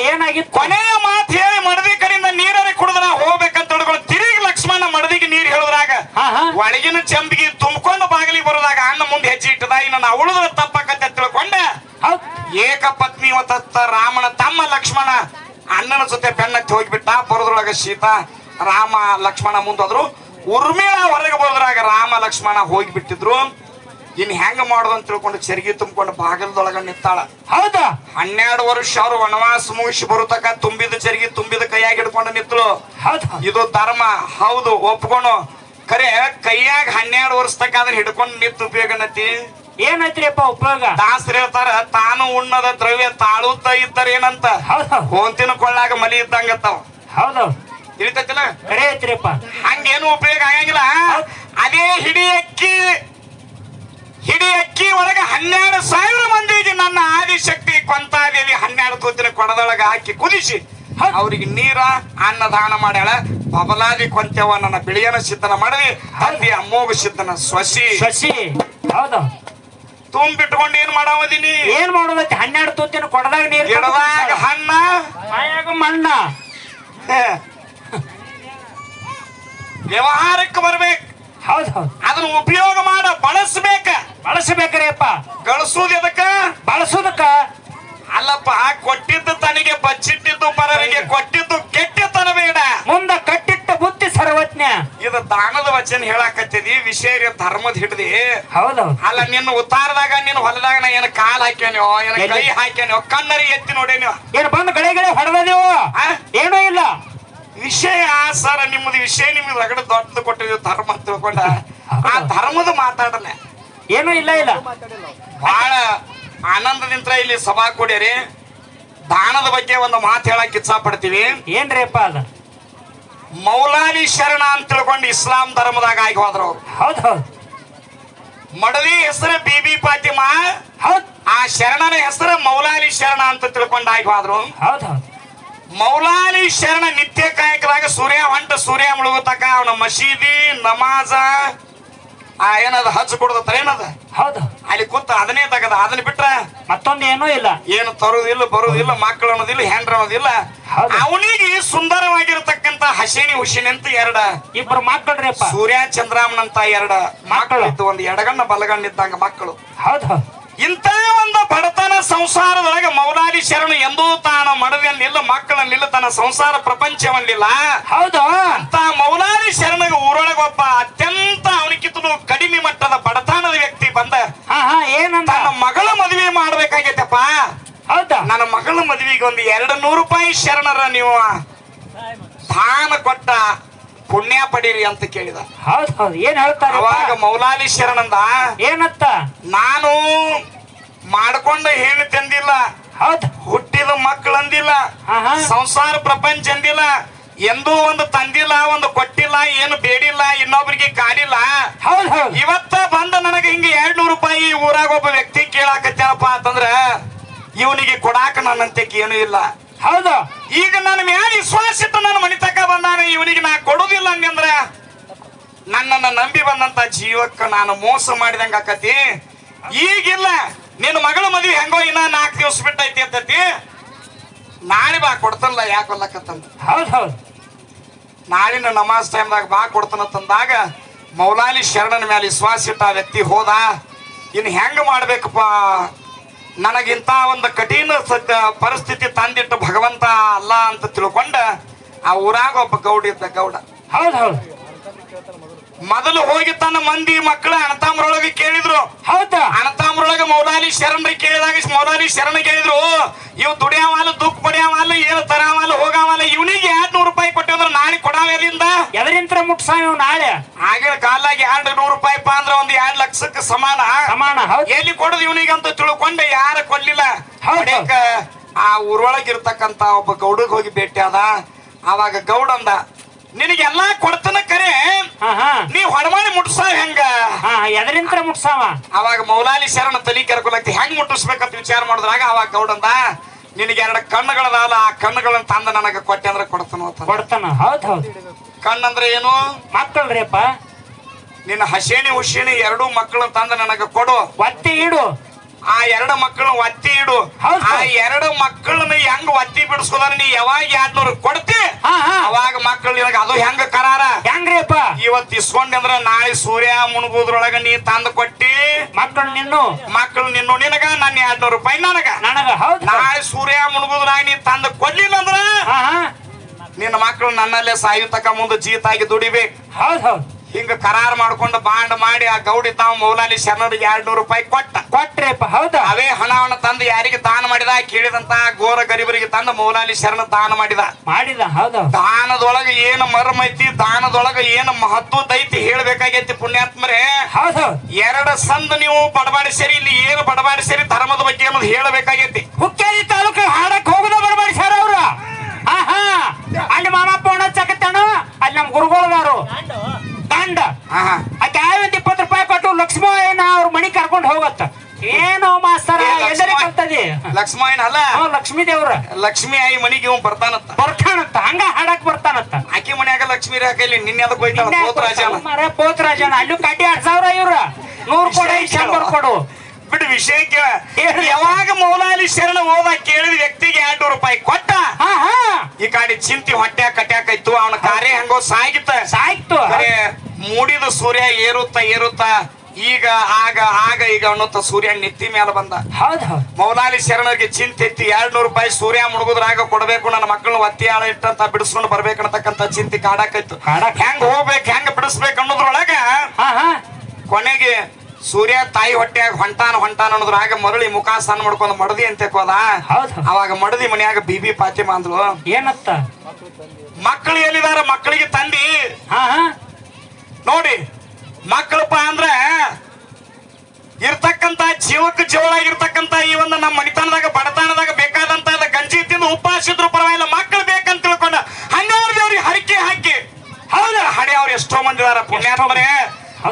ಏನಾಗಿತ್ತು? ಕೊನೆಯ ಮಾತು ಹೇಳಿ ಮಡದಿ ಕಡೆಯಿಂದ ನೀರೇ ಕುಡಿದ್ರ ಹೋಗ್ಬೇಕಂತ ಹಿಡ್ಕೊಂಡು ತಿರುಗಿ ಲಕ್ಷ್ಮಣ ಮಡದಿಗೆ ನೀರ್ ಹೇಳಿದ್ರಾಗ ಒಳಗಿನ ಚಂಬಿಗೆ ತುಂಬಿಕೊಂಡು ಬಾಗಿಲಿಗೆ ಬರೋದಾಗ ಅಣ್ಣ ಮುಂದೆ ಹೆಜ್ಜೆ ಇಟ್ಟದ. ಇನ್ನು ನಾವು ಉಳಿದ್ರ ತಪ್ಪಕತ್ತೆ ತಿಳ್ಕೊಂಡ ಏಕ ಪತ್ನಿ ಹೊತ್ತ ರಾಮನ ತಮ್ಮ ಲಕ್ಷ್ಮಣ ಅಣ್ಣನ ಜೊತೆ ಬೆನ್ನತ್ತಿ ಹೋಗ್ಬಿಟ್ಟ. ಬರೋದ್ರೊಳಗ ಸೀತಾ ರಾಮ ಲಕ್ಷ್ಮಣ ಮುಂದೋದ್ರು. ಉರ್ಮಿಳ ಹೊರಗೆ ಬರೋದ್ರಾಗ ರಾಮ ಲಕ್ಷ್ಮಣ ಹೋಗಿಬಿಟ್ಟಿದ್ರು. ಇನ್ ಹೆಂಗ ಮಾಡುದು ಅಂತ ತಿಳ್ಕೊಂಡು ಚರ್ಗಿ ತುಂಬಿಕೊಂಡು ಬಾಗಿಲದೊಳಗ ನಿಂತಾಳ. ಹೌದಾ? 12 ವರ್ಷ ಅವ್ರು ವನವಾಸ ಮುಗಿಸಿ ಬರುತ್ತಕ ತುಂಬಿದ ಚರ್ಗಿ ತುಂಬಿದ ಕೈಯಾಗ ಹಿಡ್ಕೊಂಡು ನಿಂತಳು. ಇದು ಧರ್ಮ ಹೌದು, ಒಪ್ಕೊಂಡು. ಖರೆ ಕೈಯಾಗ 12 ವರ್ಷ ತಕ ಅದನ್ನ ಹಿಡ್ಕೊಂಡು ನಿಂತು ಉಪಯೋಗನತಿ ಏನೈತ್ರಿಪ್ಪ ಉಪಯೋಗ? ದಾಸರು ಹೇಳ್ತಾರ, ತಾನು ಉಣ್ಣದ ದ್ರವ್ಯ ತಾಳುತ್ತ ಇದ್ದಾರ ಏನಂತ, ಹೋಂತಿನ ಕೊಳ್ಳಾಗ ಮಲಿ ಇದ್ದಂಗತ್ತಾವ. ಹೌದು, ತಿಳಿತೈತಿಲ್ಲ? ಕರೆ ಐತ್ರಿಪ್ಪ. ಹಂಗೇನು ಉಪಯೋಗ ಆಗಂಗಿಲ್ಲ. ಅದೇ ಹಿಡಿ ಅಕ್ಕಿ ಒಳಗ 12,000 ಮಂದಿಗೆ ನನ್ನ ಆದಿಶಕ್ತಿ ಕೊಂತಾದೇವಿ 12 ತೂತಿನ ಕೊಡದೊಳಗ ಹಾಕಿ ಕುದಿಸಿ ಅವ್ರಿಗೆ ನೀರ ಅನ್ನದಾನ ಮಾಡ್ಯಾಳ. ಬಬಲಾದಿ ಕೊಂತೆವ ನನ್ನ ಬಿಳಿಯನ ಸಿದ್ಧನ ಮಾಡಲಿ ತಂದೆಯ ಅಮ್ಮೋಗ ಸಿದ್ಧನ ಸ್ವಸಿ. ಹೌದು, ತುಂಬಿಟ್ಕೊಂಡು ಏನ್ ಮಾಡಾವದಿನಿ? ಏನ್ ಮಾಡೋದೈತಿ? 12 ತೂತಿನ ಕೊಡದಾಗ ನೀರು, ಗಿಡದಾಗ ಹಣ್ಣ, ಮಾಯಾಗ ಮಣ್ಣ. ವ್ಯವಹಾರಕ್ಕೆ ಬರ್ಬೇಕು. ಹೌದು, ಅದನ್ನ ಉಪಯೋಗ ಮಾಡ ಬಳಸಬೇಕ್ರಿ ಅಪ್ಪ. ಗಳಿಸುವುದು ಎದಕ್ಕ? ಬಳಸೋದಕ್ಕ ಅಲ್ಲಪ್ಪ. ಕೊಟ್ಟಿದ್ದು ತನಗೆ ಬಚ್ಚಿಟ್ಟಿದ್ದು ಪರರಿಗೆ ಕೊಟ್ಟಿದ್ದು ಕೆಟ್ಟತನ ಬೇಡ. ಮುಂದ ಕಟ್ಟಿಟ್ಟ ಬುದ್ಧಿ ಸರ್ವಜ್ಞ. ಇದು ದಾನದ ವಚನ ಹೇಳಾಕತ್ತಿದಿ, ವಿಷಯ ಧರ್ಮದ ಹಿಡ್ದಿ. ಹೌದು, ಅಲ್ಲ ನಿನ್ನ ಉತ್ತಾರದಾಗ ನಿನ್ನ ಹೊಲದಾಗ ನಾ ಏನ ಕಾಲ್ ಹಾಕ್ಯಾನೋ, ಏನ ಕೈ ಹಾಕ್ಯಾನೋ, ಕಣ್ಣರಿ ಎತ್ತಿ ನೋಡೇನೋ, ಏನ್ ಬಂದು ಗಳೆ ಹೊಡೆದೇವು? ಏನೂ ಇಲ್ಲ. ವಿಷಯ ಸರ್ ನಿಮ್ಮದು ವಿಷಯ ನಿಮ್ಗೆ ರಗಡ ದೊಡ್ಡದು ಕೊಟ್ಟಿದ್ದೀವಿ ಧರ್ಮ ಅಂತ ತಿಳ್ಕೊಂಡ ಆ ಧರ್ಮದ ಮಾತಾಡಲ್ಲ ಏನೂ ಇಲ್ಲ. ಬಹಳ ಆನಂದದಿಂದ ಇಲ್ಲಿ ಸಭಾ ಕೊಡ್ಯಾರಿ. ದಾನದ ಬಗ್ಗೆ ಒಂದು ಮಾತು ಹೇಳಕ್ ಇಚ್ಛಾ ಪಡ್ತೀವಿ. ಏನ್ರಿ ಅಪ್ಪ? ಅದ ಮೌಲಾಲಿ ಶರಣ ಅಂತ ತಿಳ್ಕೊಂಡು ಇಸ್ಲಾಂ ಧರ್ಮದಾಗ ಆಗಿ ಹೋದ್ರ ಅವ್ರು. ಹೌದು, ಮಡದಿ ಹೆಸರು ಬಿಬಿ ಫಾತಿಮಾ, ಆ ಶರಣನ ಹೆಸರು ಮೌಲಾಲಿ ಶರಣ ಅಂತ ತಿಳ್ಕೊಂಡು ಆಗಿ ಹೋದ್ರು. ಹೌದು, ಮೌಲಾಲಿ ಶರಣ ನಿತ್ಯ ಕಾಯಕದಾಗ ಸೂರ್ಯ ಮುಳುಗತಕ ಅವನ ಮಸೀದಿ ನಮಾಜ ಏನದ ಹಚ್ಚ ಕೊಡದತ್ತ ಏನದ. ಹೌದು, ಅಲ್ಲಿ ಕೂತ ಅದನ್ನೇ ತಗದ. ಅದನ್ನ ಬಿಟ್ರ ಮತ್ತೊಂದು ಏನೂ ಇಲ್ಲ. ಏನು ತರುದಿಲ್ಲ ಬರುದಿಲ್ಲ, ಮಕ್ಕಳು ಅನ್ನೋದಿಲ್ಲ, ಹೆಂಡ್ರ ಅನ್ನೋದಿಲ್ಲ. ಅವನಿಗೆ ಸುಂದರವಾಗಿರತಕ್ಕಂತ ಹಸೀನಿ ಹುಸಿನಿ ಅಂತ ಇಬ್ಬರು ಮಕ್ಕಳ್ರಿ ಅಪ್ಪ. ಸೂರ್ಯ ಚಂದ್ರಾಮನಂತ 2 ಮಕ್ಕಳು ಇದ್ದು, ಒಂದು ಎಡಗಣ್ಣ ಬಲಗಣ್ಣ ಇದ್ದಂಗ ಮಕ್ಕಳು. ಹೌದು, ಇಂತ ಒಂದು ಬಡತನ ಸಂಸಾರದೊಳಗೆ ಮೌಲಾಲಿ ಶರಣ ಎಂದೂ ತಾನು ಮಡದಿಯನ್ನಿಲ್ಲ, ಮಕ್ಕಳನ್ನಿಲ್ಲ, ತನ್ನ ಸಂಸಾರ ಪ್ರಪಂಚವನ್ನಿಲ್ಲ. ಹೌದು, ಅಂತ ಮೌಲಾಲಿ ಶರಣಗ ಊರೊಳಗೆ ಒಬ್ಬ ಅತ್ಯಂತ ಅವನಿಗಿಂತಲೂ ಕಡಿಮೆ ಮಟ್ಟದ ಬಡತನದ ವ್ಯಕ್ತಿ ಬಂದ ಏನಂತ ನನ್ನ ಮಗಳ ಮದುವೆ ಮಾಡ್ಬೇಕಾಗೈತಪ್ಪ. ಹೌದಾ? ನನ್ನ ಮಗಳ ಮದುವೆಗೆ ಒಂದು 200 ರೂಪಾಯಿ ಶರಣರ ನೀವು ದಾನ ಕೊಟ್ಟ ಪುಣ್ಯ ಪಡೀರಿ ಅಂತ ಕೇಳಿದ. ಹೌದು, ಏನ್ ಹೇಳ್ತಾರೆ? ಅವಾಗ ಮೌಲಾಲಿ ಶರಣಂದ ಏನತ್ತ? ನಾನು ಮಾಡ್ಕೊಂಡ ಹೆಣ್ಣು ತಂದಿಲ್ಲ, ಹೌದು ಹುಟ್ಟಿದ ಮಕ್ಕಳು ಅಂದಿಲ್ಲ, ಸಂಸಾರ ಪ್ರಪಂಚ ಅಂದಿಲ್ಲ, ಎಂದೂ ಒಂದು ತಂದಿಲ್ಲ, ಒಂದು ಕೊಟ್ಟಿಲ್ಲ, ಏನು ಬೇಡಿಲ್ಲ, ಇನ್ನೊಬ್ರಿಗೆ ಕಾಡಿಲ್ಲ. ಹೌದು ಹೌದು ಇವತ್ತ ಬಂದ ನನಗೆ ಹಿಂಗ 200 ರೂಪಾಯಿ ಊರಾಗ ಒಬ್ಬ ವ್ಯಕ್ತಿ ಕೇಳಾಕತ್ತೇನಪ್ಪ ಅಂತಂದ್ರ ಇವನಿಗೆ ಕೊಡಾಕ ನನ್ನಂತೆ ಏನು ಇಲ್ಲ. ಹೌದು ಈಗ ನನ್ನ ಮ್ಯಾಲ ವಿಶ್ವಾಸ ಇಟ್ಟು ನನ್ನ ಮನಿ ತಕ ಬಂದಾನ, ಇವನಿಗೆ ನಾ ಕೊಡುದಿಲ್ಲ ಅಂದ್ರ ನನ್ನನ್ನ ನಂಬಿ ಬಂದಂತ ಜೀವಕ್ಕ ನಾನು ಮೋಸ ಮಾಡಿದಂಗ ಆಕತಿ. ಈಗಿಲ್ಲ, ನಿನ್ನ ಮಗಳ ಮದ್ವಿ ಹೆಂಗೋ ಇನ್ನ 4 ದಿವಸ ಬಿಟ್ಟೈತಿ ಅಂತತಿ, ನಾಳೆ ಬಾ ಕೊಡ್ತಲ್ಲ ಯಾಕೊಲ್ಲಕತ್ತಂದ. ಹೌದು ಹೌದು ನಾಳಿನ ನಮಾಜ್ ಟೈಮ್ದಾಗ ಬಾ ಕೊಡ್ತಾನ ತಂದಾಗ ಮೌಲಾಲಿ ಶರಣನ ಮೇಲೆ ವಿಶ್ವಾಸ ಇಟ್ಟ ಆ ವ್ಯಕ್ತಿ ಹೋದ. ಇನ್ನು ಹೆಂಗ ಮಾಡ್ಬೇಕಪ್ಪ, ನನಗಿಂತ ಒಂದು ಕಠಿಣ ಪರಿಸ್ಥಿತಿ ತಂದಿಟ್ಟು ಭಗವಂತ ಅಲ್ಲ ಅಂತ ತಿಳ್ಕೊಂಡ ಆ ಊರಾಗ ಒಬ್ಬ ಗೌಡ ಇದ್ದ. ಗೌಡ ಹೌದು ಹೌದು ಮೊದಲು ಹೋಗಿ ತನ್ನ ಮಂದಿ ಮಕ್ಕಳ ಅಣತಾಮ್ರೊಳಗೆ ಕೇಳಿದ್ರು. ಹೌದಾ ಅಣತಾಮ್ರೊಳಗೆ ಮೌಲಾಲಿ ಶರಣರಿಗೆ ಕೇಳಿದಾಗ ಮೌಲಾಲಿ ಶರಣ ಕೇಳಿದ್ರು, ಇವ್ ದುಡಿಯಾವಲ್ಲ, ದುಃಖ ಪಡಿಯಾವಲ್ಲ, ಏನು ತರಾವಲ್ಲ, ಹೋಗಾವಲ್ಲ, ಇವನಿಗೆ 200 ರೂಪಾಯಿ ಕೊಟ್ಟಿದ್ರೆ ನಾಳೆ ಕೊಡಾವೆಲ್ಲಿಂದ? ಎದರಿಂತ್ರ ಮುಟ್ಸಾವ ನಾಳೆ? ಆಗಿನ ಕಾಲಾಗಿ 200 ರೂಪಾಯಿ ಅಂದ್ರೆ ಒಂದು 2 ಲಕ್ಷಕ್ಕೆ ಸಮಾನ. ಹೌದು ಎಲ್ಲಿ ಕೊಡುದು ಇವನಿಗೆ ಅಂತ ತಿಳ್ಕೊಂಡೆ ಯಾರು ಕೊಡ್ಲಿಲ್ಲ. ಹೌದು. ಆ ಊರೊಳಗಿರ್ತಕ್ಕಂತ ಒಬ್ಬ ಗೌಡಗ್ ಹೋಗಿ ಭೇಟಿ ಆದ. ಅವಾಗ ಗೌಡ ಅಂದ, ನಿನಗೆಲ್ಲಾ ಕೊಡ್ತನ ಕರೆ, ನೀ ಹೊಡಮಾಡಿ ಮುಟ್ಸಾವ ಹೆಂಗ? ಎದರಿಂತ್ರ ಮುಟ್ಸಾವ? ಅವಾಗ ಮೌಲಾಲಿ ಶರಣ ತಲಿ ಕೆರ್ಕೊಲಕ್ತಿ ಹೆಂಗ್ ಮುಟ್ಟಿಸ್ಬೇಕಂತ ವಿಚಾರ ಮಾಡಿದ್ರಾಗ ಅವಾಗ ಗೌಡಂದ, ನಿನಗೆ 2 ಕಣ್ಣುಗಳದಾವಲ್ಲ, ಆ ಕಣ್ಣುಗಳನ್ನ ತಂದ ನನಗ ಕೊಟ್ಟೆ ಅಂದ್ರೆ ಕೊಡ್ತಾನ. ಹೌದು ಹೌದು ಕಣ್ಣಂದ್ರೆ ಏನು? ಮಕ್ಕಳ್ರಿಪ್ಪ. ನಿನ್ನ ಹಸೇಣಿ ಹುಷೇಣಿ 2 ಮಕ್ಕಳನ್ನ ತಂದ ನನಗ ಕೊಡು, ಒತ್ತಿ ಇಡು. ಆ 2 ಮಕ್ಕಳನ್ನ ಒತ್ತಿ ಇಡು. ಆ 2 ಮಕ್ಕಳನ್ನ ಹೆಂಗ್ ಒತ್ತಿ ಬಿಡಿಸೋದ್ರ ನೀ ಯಾವಾಗ 200 ಕೊಡ್ತಿ ಅವಾಗ ಮಕ್ಕಳು ನಿನಗ ಅದು ಹೆಂಗ ಕರಾರ? ಹೆಂಗ್ರಿಪ್ಪ? ಇವತ್ತು ಇಸ್ಕೊಂಡೆ ಅಂದ್ರ ನಾಳೆ ಸೂರ್ಯ ಮುಣಗುದ್ರೊಳಗ ನೀ ತಂದು ಕೊಟ್ಟಿ ಮಕ್ಕಳು ನಿನ್ನು ನಿನಗ ನನ್ನ 200 ರೂಪಾಯಿ ನನಗ. ಹೌದು ನಾಳೆ ಸೂರ್ಯ ಮುಣಗುದ್ರಾಗ ನೀ ತಂದು ಕೊಡ್ಲಿಲ್ಲ ಅಂದ್ರ ನಿನ್ನ ಮಕ್ಕಳು ನನ್ನಲ್ಲೇ ಸಾಯುತಕ ಮುಂದೆ ಜೀತಾಗಿ ದುಡಿಬೇಕು. ಹೌದು ಹೌದು ಹಿಂಗ ಕರಾರ್ ಮಾಡ್ಕೊಂಡು ಬಾಂಡ್ ಮಾಡಿ ಆ ಗೌಡಿ ತಾವ್ ಮೌಲಾಲಿ ಶರಣರಿಗೆ 200 ರೂಪಾಯಿ ಕೊಟ್ರಿಪ್ಪ. ಹೌದಾ? ಅವೇ ಹಣವನ್ನು ತಂದು ಯಾರಿಗೆ ದಾನ ಮಾಡಿದ ಕೇಳಿದಂತ ಗೋರ ಗರೀಬರಿಗೆ ತಂದು ಮೌಲಾಲಿ ಶರಣ ದಾನ ಮಾಡಿದ. ಹೌದು. ದಾನದೊಳಗ ಏನು ಮರ್ಮ ಐತಿ, ದಾನದೊಳಗ ಏನು ಮಹತ್ವದ ಐತಿ ಹೇಳ್ಬೇಕಾಗೈತಿ ಪುಣ್ಯಾತ್ಮರೇ. ಹೌದು 2 ಸಂದ ನೀವು ಬಡಬಾಡಿಸಿರಿ, ಇಲ್ಲಿ ಏನು ಬಡಬಾಡಿಸಿರಿ ಧರ್ಮದ ಬಗ್ಗೆ ಅನ್ನೋದು ಹೇಳ್ಬೇಕಾಗೈತಿ. ಹುಕ್ಕೇರಿ ತಾಲೂಕು ಹಾಡಕ್ ಹೋಗುದ ಬಡಬಾಡಿಸ್ಯಾರ ಅವ್ರ. ಅಲ್ಲಿ ಮಾಮಪ್ಪ ಚಕತ್ತಾನು, ಅಲ್ಲಿ ನಮ್ ಗುರುಗಳದಾರು ದಂಡ. ಆಕೆ 20 ರೂಪಾಯಿ ಕೊಟ್ಟು ಲಕ್ಷ್ಮಯ್ಯನ ಅವ್ರ ಮನಿ ಕರ್ಕೊಂಡು ಹೋಗತ್ತ. ಏನೋ ಮಾಸ್ತರ ಎಲ್ಲರಿ ಕಲ್ತದಿ? ಲಕ್ಷ್ಮಯ್ಯನ ಅಲ್ಲ, ಲಕ್ಷ್ಮೀ ದೇವ್ರ. ಲಕ್ಷ್ಮಿ ಆಯಿ ಮನಿಗೆ ಇವ್ ಬರ್ತಾನತ್ತ. ಹಂಗ ಹಾಡಕ್ ಬರ್ತಾನತ್ತ. ಆಕಿ ಮನ್ಯಾಗ ಲಕ್ಷ್ಮೀ ರೇಖೆಯಲ್ಲಿ ನಿನ್ನೆ ಅದಕ್ಕೆ ಹೋಯ್ತಾಳ ಪೋತ್ರಾಜನ. ಅಲ್ಲೂ ಕಡ್ಡಿ 2,000 ಇವ್ರ 100 ಕೊಡು 100 ಕೊಡು ಬಿಡು. ವಿಷಯಕ್ಕೆ ಯಾವಾಗ ಮೌಲಾಲಿ ಶರಣ ಹೋದ ಕೇಳಿದ ವ್ಯಕ್ತಿಗೆ 200 ರೂಪಾಯಿ ಕೊಟ್ಟ, ಈ ಕಾಡಿ ಚಿಂತಿ ಹೊಟ್ಟೆ ಕಟ್ಯಾಕೈತು. ಅವನ ಕಾರ್ಯ ಹೆಂಗೋ ಸಾಗಿತ್ತು. ಮೂಡಿದ ಸೂರ್ಯ ಏರುತ್ತ ಈಗ ಆಗ ಈಗ ಅನ್ನೋತ್ತ ಸೂರ್ಯ ನಿತ್ತಿ ಮೇಲೆ ಬಂದ. ಮೌಲಾಲಿ ಶರಣರಿಗೆ ಚಿಂತೆ ಎತ್ತಿ 200 ರೂಪಾಯಿ ಸೂರ್ಯ ಮುಳುಗುದ್ರಾಗ ಕೊಡ್ಬೇಕು, ನನ್ನ ಮಕ್ಕಳನ್ನ ಒತ್ತಿ ಆಳ ಇಟ್ಟಂತ ಬಿಡಿಸ್ಕೊಂಡು ಬರ್ಬೇಕನ್ನತಕ್ಕಂತ ಚಿಂತೆ ಕಾಡಾಕೈತು. ಹೆಂಗ್ ಹೋಗ್ಬೇಕು, ಹೆಂಗ್ ಬಿಡಿಸ್ಬೇಕು ಅನ್ನೋದ್ರೊಳಗ ಕೊನೆಗೆ ಸೂರ್ಯ ತಾಯಿ ಹೊಟ್ಟೆಯಾಗ ಹೊಂಟಾನ ಅನ್ನೋದ್ರಾಗ ಮರಳಿ ಮುಖ ಸಣ್ಣ ಮಾಡ್ಕೊಂಡ್ ಮಡದಿ ಅಂತ ಹೋದ. ಅವಾಗ ಮಡದಿ ಮನ್ಯಾಗ ಬಿಬಿ ಫಾತಿಮಾ ಅಂದ್ಲು, ಏನತ್ತ? ಮಕ್ಕಳು ಎಲ್ಲಿದಾರ, ಮಕ್ಕಳಿಗೆ ತಂದಿ ನೋಡಿ. ಮಕ್ಕಳಪ್ಪ ಅಂದ್ರ ಇರ್ತಕ್ಕಂತ ಜೀವಕ್ಕೆ ಜೀವಳಾಗಿರ್ತಕ್ಕಂತ ಈ ಒಂದು ನಮ್ಮ ಮಣಿತನದಾಗ ಬಡತನದಾಗ ಬೇಕಾದಂತ ಗಂಜಿ ತಿಂದು ಉಪವಾಸಿದ್ರು ಪರವಾಗಿಲ್ಲ, ಮಕ್ಕಳು ಬೇಕಂತ ತಿಳ್ಕೊಂಡ 12 ದೇವ್ರಿಗೆ ಹರಿಕೆ ಹಾಕಿ ಹಡೆ ಅವ್ರು ಎಷ್ಟೋ ಮಂದಿ ಇದಾರ ಪುಣ್ಯಾತ್ಮರೇ.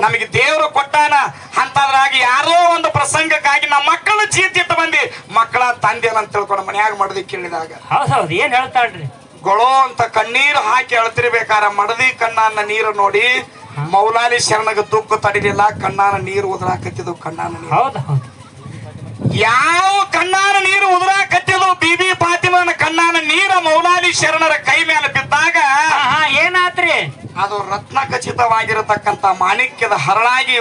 ನಮಗೆ ದೇವರು ಕೊಟ್ಟಾನ ಅಂತದ್ರಾಗಿ ಯಾರೋ ಒಂದು ಪ್ರಸಂಗಕ್ಕಾಗಿ ನಮ್ಮ ಮಕ್ಕಳು ಚೀತಿಟ್ಟು ಬಂದಿ ಮಕ್ಕಳ ತಂದೆ ಅಂತ ತಿಳ್ಕೊಂಡು ಮನ್ಯಾಗ ಮಡದಿ ಕೇಳಿದಾಗ ಏನ್ ಹೇಳ್ತಾಳ್ರಿ? ಗೊಳೋ ಅಂತ ಕಣ್ಣೀರು ಹಾಕಿ ಅಳ್ತಿರ್ಬೇಕಾರ ಮಡದಿ ಕಣ್ಣಾನ ನೀರು ನೋಡಿ ಮೌಲಾಲಿ ಶರಣಗ ದುಃಖ ತಡಿಲಿಲ್ಲ. ಕಣ್ಣಾನ ನೀರು ಉದುರಾಕತ್ತಿದ್ದು. ಕಣ್ಣಾನ ನೀರು ಯಾವ ಕಣ್ಣಾನ ನೀರು ಉದುರಾಕತ್ತಿದ್ದು? ಬಿಬಿ ಫಾತಿಮನ ಕಣ್ಣಾನ ನೀರ ಮೌಲಾಲಿ ಶರಣರ ಕೈ ಮೇಲೆ ಬಿದ್ದಾಗ ಏನಾತ್ರಿ? ಅದು ರತ್ನ ಖಚಿತವಾಗಿರತಕ್ಕಂತ ಮಾಣಿಕ್ಯದ ಹರಳಾಗಿ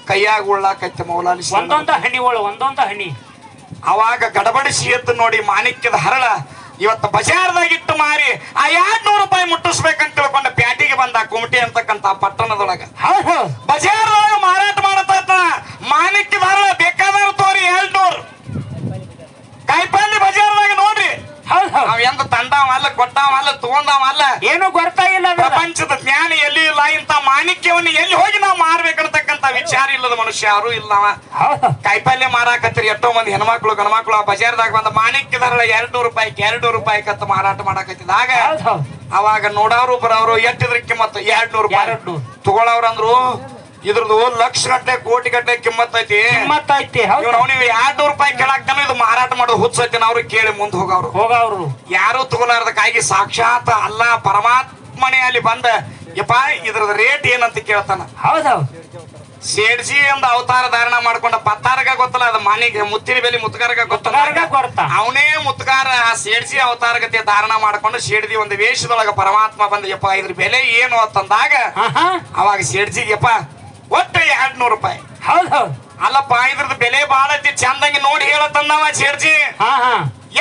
ಕೈಯಾಗ ಉಳ್ಳಾಕೈತೆ ಮೌಲಾಲಿ ಶರಣ. ಒಂದೊಂದ ಹಣಿ ಅವಾಗ ಗಡಬಡಿಸಿ ಎದ್ದು ನೋಡಿ ಮಾಣಿಕ್ಯದ ಹರಳ ಇವತ್ತು ಬಜಾರ್ದಾಗಿಟ್ಟು ಮಾರಿ ಆ 200 ರೂಪಾಯಿ ಮುಟ್ಟಿಸ್ಬೇಕಂತ ತಿಳ್ಕೊಂಡ ಪ್ಯಾಟಿಗೆ ಬಂದ ಕುಮಟಿ ಅಂತಕ್ಕಂತ ಪಟ್ಟಣದೊಳಗ. ಬಜಾರ್ದೊಳಗ ಮಾರಾಟ ಮಾಡತ್ತ ಮಾಣಿಕ್ಯದ ಹರಳ ಬೇಕಾದವ್ರು ತೋರಿ 200 ಕಾಯಿಪಲ್ಲೆ ಬಜಾರ್ದಾಗ ನೋಡ್ರಿ. ನಾವ್ ಎಂತ ತಂಡವಲ್ಲ, ಕೊಟ್ಟವಲ್ಲ, ತಗೊಂಡವಲ್ಲ, ಏನು ಗೊತ್ತಾ ಇಲ್ಲ. ಪ್ರಪಂಚದ ಜ್ಞಾನ ಎಲ್ಲಿ ಇಲ್ಲ. ಇಂತ ಮಾಣಿಕ್ಯವನ್ನು ಎಲ್ಲಿ ಹೋಗಿ ನಾವು ಮಾರ್ಬೇಕಂತಕ್ಕಂತ ವಿಚಾರ ಇಲ್ಲದ ಮನುಷ್ಯ ಯಾರು ಇಲ್ಲವ. ಹೌದು ಕಾಯಿಪಲ್ಯ ಮಾರಾಕತ್ತೀರಿ ಎಷ್ಟೋ ಮಂದಿ ಹೆಣ್ಮಕ್ಳು ಗಣಮಕ್ಳು ಆ ಬಜಾರ್ದಾಗ ಬಂದ ಮಾಣಿಕ್ಯದಾರಳ 200 ರೂಪಾಯಿ ಕತ್ತು ಮಾರಾಟ ಮಾಡಾಕತ್ತಿದಾಗ ಹೌದು ಅವಾಗ ನೋಡವ್ರು ಬರೋರು ಎಟ್ಟಿದ್ರ ಕಿಮ್ಮತ್ತು 200 ರೂಪಾಯಿ 200. ತಗೊಳವ್ರಂದ್ರು ಇದ್ರದ್ದು ಲಕ್ಷ ಗಟ್ಟಲೆ ಕೋಟಿ ಗಟ್ಟಲೆ ಕಿಮ್ಮತ್ ಐತಿ. ಕಿಮ್ಮತ್ತೈತಿ. ಹೌದು ನೀವು 200 ರೂಪಾಯಿ ಕೇಳಾಕ್ತಾನೆ ಇದು ಮಾರಾಟ ಮಾಡೋದು ಹುಚ್ಚೈತಿ. ಅವ್ರು ಕೇಳಿ ಮುಂದೆ ಹೋಗವ್ರು ಹೋಗವ್ರು ಯಾರು ತಗೊಲಾರ್ದಕ್ಕಾಗಿ ಸಾಕ್ಷಾತ್ ಅಲ್ಲ ಪರಮಾತ್ಮನೇ ಅಲ್ಲಿ ಬಂದ ಯಪ್ಪ ಇದ್ರದ ರೇಟ್ ಏನಂತ ಕೇಳ್ತಾನ. ಹೌದೌದು ಸೇಡ್ಜಿ ಒಂದು ಅವತಾರ ಧಾರಣ ಮಾಡ್ಕೊಂಡ ಪತ್ತಾರಗ ಗೊತ್ತಲ್ಲ ಅದು ಮನಿಗೆ ಮುತ್ತಿನ ಬೆಲೆ ಮುತ್ಕಾರಗ ಗೊತ್ತಲ್ಲ ಅವನೇ ಮುತ್ಕಾರ ಆ ಸೇಡ್ಜಿ ಅವತಾರಗತೆ ಧಾರಣ ಮಾಡ್ಕೊಂಡು ಸೇಡ್ದಿ ಒಂದು ವೇಷದೊಳಗ ಪರಮಾತ್ಮ ಬಂದ ಯಪ್ಪ ಇದ್ರ ಬೆಲೆ ಏನು ಅಂತಂದಾಗ ಅವಾಗ ಸೇಡ್ಜಿಗೆ ಯಪ್ಪ ಒಟ್ಟು 200 ರೂಪಾಯಿ. ಹೌದೌದು ಅಲ್ಲಪ್ಪ ಇದ್ರದ್ದು ಬೆಲೆ ಬಾಳ ಐತಿ ಚಂದಂಗಿ ನೋಡಿ ಹೇಳತ್ತಂದವ ಸೇಡ್ಜಿ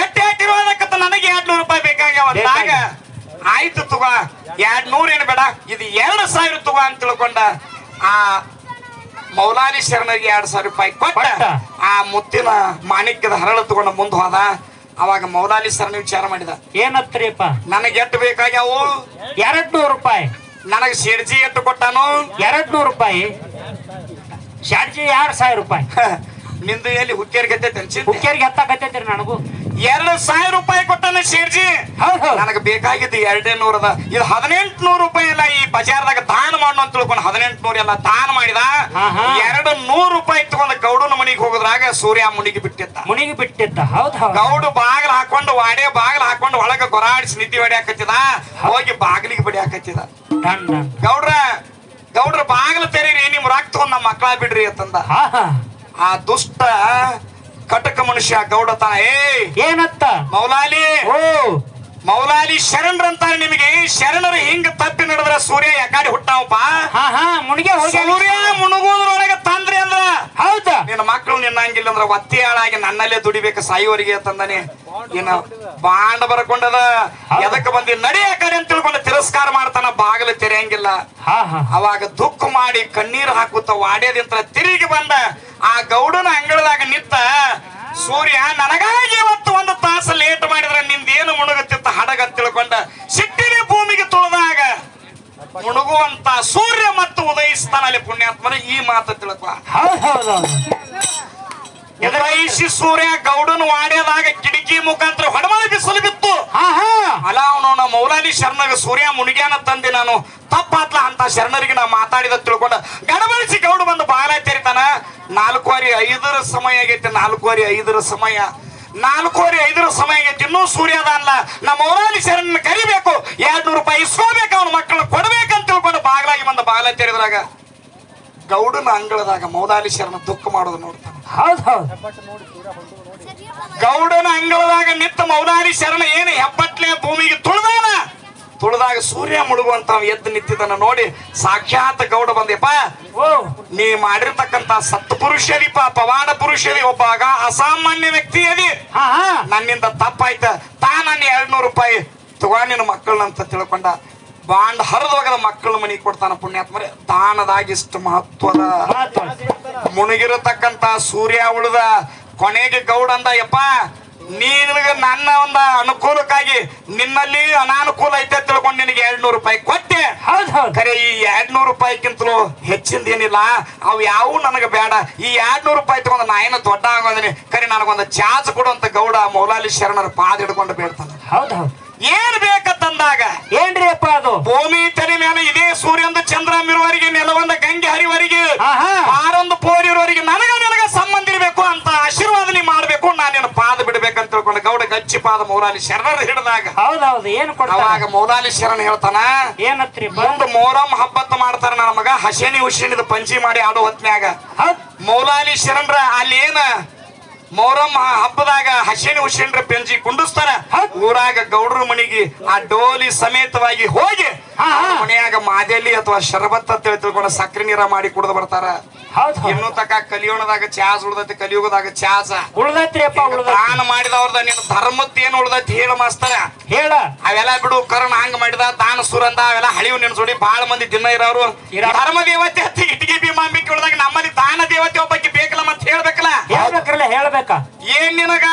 ಎಟ್ಟು ಹಾಕಿರೋದಕ್ಕಂತ ನನಗೆ 200 ರೂಪಾಯಿ ಬೇಕಾಗ್ಯಾವ ಅಂದಾಗ ಆಯ್ತು ತಗೋ 200 ಏನು ಬೇಡ ಇದು 2000 ತಗೋ ಅಂತ ತಿಳ್ಕೊಂಡ ಆ ಮೌಲಾಲಿ ಶರಣರಿಗೆ 2000 ರೂಪಾಯಿ ಕೊಟ್ಟ ಆ ಮುತ್ತಿನ ಮಾಣಿಕ್ಯದ ಹರಳು ತಗೊಂಡ ಮುಂದೆ ಹೋದ. ಅವಾಗ ಮೌಲಾಲಿ ಶರಣ ವಿಚಾರ ಮಾಡಿದ ಏನತ್ರಿಪ್ಪ ನನಗೆ ಎಷ್ಟು ಬೇಕಾಗ್ಯಾವು 200 ರೂಪಾಯಿ. ನನಗೆ ಸೇಡ್ಜಿ ಎಷ್ಟು ಕೊಟ್ಟಾನು 200 ರೂಪಾಯಿ. ಶಾಡ್ಜಿ 2000 ರೂಪಾಯಿ. ನಿಂದು ಎಲ್ಲಿ ಹುಕ್ಕೇರಿಗೆ ಟೆನ್ಷನ್ ಹುಕ್ಕೇರಿಗೆ ಹತ್ತಾಕತ್ತೈತ್ರಿ ನನಗೂ 2000 ರೂಪಾಯಿ ಕೊಟ್ಟಾನ ಸೇಡ್ಜಿ. ನನಗೆ ಬೇಕಾಗಿದ್ದು 200 ಅದ. ಇದು 1800 ರೂಪಾಯಿ ಎಲ್ಲ ಈ ಬಜಾರ್ದಾಗ ದಾನ ಮಾಡು ಅಂತ ತಿಳ್ಕೊಂಡು 1800 ಎಲ್ಲ ದಾನ ಮಾಡಿದ. 200 ರೂಪಾಯಿ ತಗೊಂಡ ಗೌಡನ ಮನಿಗೆ ಹೋಗೋದ್ರಾಗ ಸೂರ್ಯ ಮುನಿಗೆ ಬಿಟ್ಟಿದ್ದ. ಹೌದು ಗೌಡ ಬಾಗಿಲು ಹಾಕೊಂಡು ವಾಡೆ ಬಾಗಿಲು ಹಾಕೊಂಡು ಒಳಗ ಗೊರಾಡಿಸಿ ನಿದ್ದೆ ಹೊಡ್ಯಾಕತ್ತಿದ. ಹೋಗಿ ಬಾಗಿಲಿಗೆ ಬಡಿಯಾಕತ್ತಿದ. ಗೌಡ್ರ ಬಾಗಿಲು ತೆರೀರಿ ನಿಮ್ ರೊಕ್ಕ ತಗೊಂಡ್ ನಮ್ಮ ಮಕ್ಕಳ ಬಿಡ್ರಿ ಅಂತಂದ. ಆ ದುಷ್ಟ ಕಟಕ ಮನುಷ್ಯ ಗೌಡ ತಾನ ಏನತ್ತ ಮೌಲಾಲಿ ಶರಣರಂತಾರೆ ನಿಮಗೆ. ಶರಣರು ಹಿಂಗ ತಪ್ಪಿ ನಡೆದ್ರ ಸೂರ್ಯ ಯಾಕಾಡಿ ಹುಟ್ಟಾವಪ್ಪ ಸೂರ್ಯ ಮುಣುಗೋದ್ರೊಳಗೆ ತಂದ್ರಿ ಅಂದ್ರ ಹೌದಾ ನಿನ್ನ ಮಕ್ಕಳು ನಿನ್ನಂಗಿಲ್ಲ ಅಂದ್ರ ಒತ್ತಿ ಹಾಳಾಗಿ ನನ್ನಲ್ಲೇ ದುಡಿಬೇಕು ಸಾಯುವರಿಗೆ ತಂದಾನೆ. ಏನ ಬಾಂಡ ಬರ್ಕೊಂಡದ ಎದಕ್ಕೆ ಬಂದಿ ನಡಿ ಆ ಕಡೆ ಅಂತ ತಿಳ್ಕೊಂಡು ತಿರಸ್ಕಾರ ಮಾಡ್ತಾನ. ಬಾಗಿಲು ತೆರೆಯಂಗಿಲ್ಲ. ಅವಾಗ ದುಃಖ ಮಾಡಿ ಕಣ್ಣೀರು ಹಾಕುತ್ತ ವಾಡ್ಯದಿಂತ ತಿರುಗಿ ಬಂದ ಆ ಗೌಡನ ಅಂಗಳದಾಗ ನಿಂತ ಸೂರ್ಯ ನನಗಾಗಿ ಇವತ್ತು 1 ತಾಸು ಲೇಟ್ ಮಾಡಿದ್ರೆ ನಿಂದೇನು ಮುಣುಗುತ್ತಿತ್ತ ಹಡಗ ತಿಳ್ಕೊಂಡ ಸಿಟ್ಟಿನ ಭೂಮಿಗೆ ತುಳಿದಾಗ ಮುಣುಗುವಂತ ಸೂರ್ಯ ಮತ್ತು ಉದಯಿಸ್ತಾನಲ್ಲಿ ಪುಣ್ಯಾತ್ಮನ ಈ ಮಾತು ತಿಳ್ಕೊ. ಎದುರೈಸಿ ಸೂರ್ಯ ಗೌಡನ ವಾಡ್ಯದಾಗ ಕಿಟಕಿ ಮುಖಾಂತರ ಹೊಡಮಳೆ ಬಿಸಿಲು ಬಿತ್ತು. ಅಲ್ಲ ಅವನು ಮೌಲಾಲಿ ಶರಣಗ ಸೂರ್ಯ ಮುನಿಗ್ಯಾನ ತಂದೆ ನಾನು ತಪ್ಪಾತ್ಲ ಅಂತ ಶರಣರಿಗೆ ನಾ ಮಾತಾಡಿದ ತಿಳ್ಕೊಂಡ ಗಡಬಡಿಸಿ ಗೌಡ ಬಂದು ಬಾಲ ತೆರಿತಾನ. 4:05 ಸಮಯ ಆಗೈತೆ. 4:05 ಸಮಯ 4:05 ಸಮಯ ಆಗೈತಿ. ಇನ್ನೂ ಸೂರ್ಯ ಅದ ಅಲ್ಲ ನಮ್ಮ ಮೌಲಾಲಿ ಶರಣ ಕರಿಬೇಕು 200 ರೂಪಾಯಿ ಇಸ್ಕೋಬೇಕು ಅವನ ಮಕ್ಕಳು ಕೊಡ್ಬೇಕಂತ ತಿಳ್ಕೊಂಡು ಬಾಗ್ಲಾಗಿ ಬಂದ ಬಾಲ ತೆರೆದ್ರಾಗ ಗೌಡನ ಅಂಗಳದಾಗ ಮೌಲಾಲಿ ಶರಣ ದುಃಖ ಮಾಡೋದು ನೋಡ್ತಾನೆ. ಗೌಡನ ಅಂಗಳದಾಗ ನಿಂತ ಮೌಲಾಲಿ ಶರಣ ಏನು ಹೆಬ್ಬಟ್ಲೆ ಭೂಮಿಗೆ ತುಳಿದಾಗ ಸೂರ್ಯ ಮುಳುಗುವಂತ ಎದ್ದು ನಿಂತಿದ್ದನ್ನ ನೋಡಿ ಸಾಕ್ಷಾತ್ ಗೌಡ ಬಂದೆಪ್ಪ ನೀ ಮಾಡಿರ್ತಕ್ಕಂತ ಸತ್ಪುರುಷರಿಪ ಪವಾಡ ಪುರುಷರಿ ಒಬ್ಬಾಗ ಅಸಾಮಾನ್ಯ ವ್ಯಕ್ತಿ ಅದಿ. ನನ್ನಿಂದ ತಪ್ಪಾಯ್ತ ನನ್ನ 200 ರೂಪಾಯಿ ತಗೋ ನಿನ್ನ ಮಕ್ಕಳನ್ನಂತ ತಿಳ್ಕೊಂಡ ಬಾಂಡ್ ಹರಿದೋಗದ ಮಕ್ಕಳ ಮನೆಗೆ ಕೊಡ್ತಾನ. ಪುಣ್ಯಾತ್ಮರೇ ದಾನದಾಗ ಇಷ್ಟು ಮಹತ್ವದ ಮುಳುಗಿರತಕ್ಕಂತ ಸೂರ್ಯ ಉಳಿದ ಕೊನೆಗೆ ಗೌಡ ಅಂದ ಯಪ್ಪ ನಿನಗ ನನ್ನ ಒಂದು ಅನುಕೂಲಕ್ಕಾಗಿ ನಿನ್ನಲ್ಲಿ ಅನಾನುಕೂಲ ಐತೆ ತಿಳ್ಕೊಂಡು ನಿನಗೆ 200 ರೂಪಾಯಿ ಕೊಟ್ಟೆ. ಖರೆ ಈ 200 ರೂಪಾಯಿಗಿಂತಲೂ ಹೆಚ್ಚಿಂದ ಏನಿಲ್ಲ ಅವು ಯಾವು ನನಗೆ ಬೇಡ. ಈ 200 ರೂಪಾಯಿ ತಗೊಂಡು ನಾ ಏನು ದೊಡ್ಡ ಆಗೋದಿನಿ. ಖರೆ ನನಗೊಂದು ಚಾರ್ಜ್ ಕೊಡುವಂತ ಗೌಡ ಮೌಲಾಲಿ ಶರಣರ ಪಾದ ಹಿಡ್ಕೊಂಡು ಬೇಡ್ತಾನೆ. ಏನ್ ಬೇಕಂತಂದಾಗ ಏನ್ರಿ ಅಪ್ಪ ಅದು ಭೂಮಿ ತಲೆ ಮೇಲೆ ಇದೇ ಸೂರ್ಯಂದು ಚಂದ್ರ ಮಿರುವರಿಗೆ ನೆಲವೊಂದು ಗಂಗೆ ಹರಿವರಿಗೆ ಆರೊಂದು ಪೋರಿರುವರಿಗೆ ನನಗ ಸಂಬಂಧ ಇರಬೇಕು ಅಂತ ಆಶೀರ್ವಾದ ನೀ ಮಾಡ್ಬೇಕು. ನಾನೇನು ಪಾದ ಬಿಡ್ಬೇಕಂತ ತಿಳ್ಕೊಂಡು ಗೌಡ ಗಚ್ಚಿ ಪಾದ ಮೌಲಾಲಿ ಶರಣರ ಹಿಡಿದಾಗ ಅವಾಗ ಮೌಲಾಲಿ ಶರಣ ಹೇಳ್ತಾನ ಏನತ್ರಿ ಮುಂದ್ ಮೊಹರಂ ಹಬ್ಬತ್ ಮಾಡ್ತಾರ. ನನ್ನ ಮಗ ಹಸೇನಿ ಹುಸೇನಿದ ಪಂಚಿ ಮಾಡಿ ಆಡೋ ಹೊತ್ನ್ಯಾಗ ಮೌಲಾಲಿ ಶರಣರ ಅಲ್ಲಿ ಏನ ಮೊಹರಂ ಹಬ್ಬದಾಗ ಹಸೇನಿ ಹುಸೇನ್ರ ಪೆಂಜಿ ಕುಂಡಿಸ್ತಾರ. ಊರಾಗ ಗೌಡ್ರ ಮನಿಗೆ ಆ ಡೋಲಿ ಸಮೇತವಾಗಿ ಹೋಗಿ ಮನೆಯಾಗ ಮಾದೆಲಿ ಅಥವಾ ಶರಬತ್ ಅಂತ ತಿಳ್ಕೊಂಡು ಸಕ್ಕರೆ ನೀರ ಮಾಡಿ ಕುಡ್ದು ಬರ್ತಾರ. ಇನ್ನು ತಕ ಕಲಿಯೋಣದಾಗ ಚಾಸ್ ಉಳ್ದೈತಿ, ಕಲಿಯುಗದಾಗ ಚಾಸ ಉಳ್ದೈತ್ರಿ. ದಾನ ಮಾಡಿದವ್ರದ ನಿನ್ನ ಧರ್ಮತ್ ಏನ್ ಉಳ್ದೈತಿ ಹೇಳ ಮಾಸ್ತರ ಹೇಳ. ಅವೆಲ್ಲ ಬಿಡು ಕರ್ಣ ಹಂಗ ಮಾಡಿದ ದಾನ ಸುರಂದ ಅವೆಲ್ಲ ಹಳಿವು ನೆನ್ಸೋಡಿ ಬಾಳ ಮಂದಿ ದಿನ ಇರೋರು. ಧರ್ಮ ದೇವತೆ ಹತ್ತಿ ಇಟ್ಟಿಗೆ ಭೀಮಾಂಬಿಕೆ ಉಳ್ದಾಗ ನಮ್ಮಲ್ಲಿ ದಾನ ದೇವತೆ ಒಬ್ಬಕ್ಕೆ ಬೇಕಲ್ಲ ಮತ್ ಹೇಳ್ಬೇಕಲ್ಲ. ಹೇಳ್ಬೇಕ ಏನ್ ನಿನಗ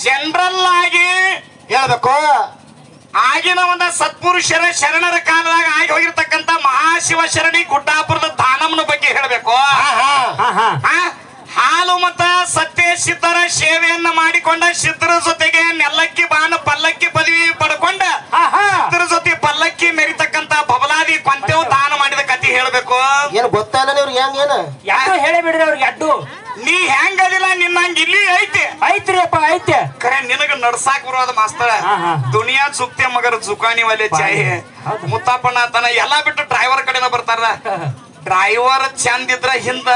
ಜನರಲ್ ಆಗಿ ಹೇಳ್ಬೇಕು. ಆಗಿನ ಒಂದ ಸತ್ಪುರುಷರ ಶರಣರ ಕಾಲದಾಗ ಆಗಿ ಹೋಗಿರ್ತಕ್ಕಂತ ಮಹಾಶಿವ ಶರಣಿ ಗುಡ್ಡಾಪುರದ ದಾನಮ್ಮನ ಬಗ್ಗೆ ಹೇಳ್ಬೇಕು. ಆಗಿ ಮೆರಿತಕ್ಕಂತ ಬಬಲಾದಿ ಕೊಂತೆವು ದಾನ ಮಾಡಿದ ಕತಿ ಹೇಳ್ಬೇಕು. ಏನ್ ಗೊತ್ತಾನ ಇವ್ರಿಗೆ ಹೆಂಗ್ ಏನ ಯಾರು ಹೇಳಿ ಬಿಡ್ರಿ ಅವ್ರಿಗೆ ಅಡ್ಡು. ನೀ ಹೆಂಗದಿಲ್ಲ ನಿನ್ನಂಗ ಇಲ್ಲಿ ಐತಿ ಐತ್ರಿಯಪ್ಪ ಐತೆ. ಖರೆ ನಿನಗ ನಡ್ಸಾಕ್ ಬರೋದ ಮಾಸ್ತರ. ದುನಿಯಾ ಜುಕ್ತೆ ಮಗರ ಜುಕಾನಿ ವಾಲೆ ಚಾಹೆ ಮುತ್ತಪ್ಪಣ್ಣ ತನ ಎಲ್ಲಾ ಬಿಟ್ಟು ಡ್ರೈವರ್ ಕಡೆನ ಬರ್ತಾರ. ಡ್ರೈವರ್ ಚಂದ ಇದ್ರ ಹಿಂದ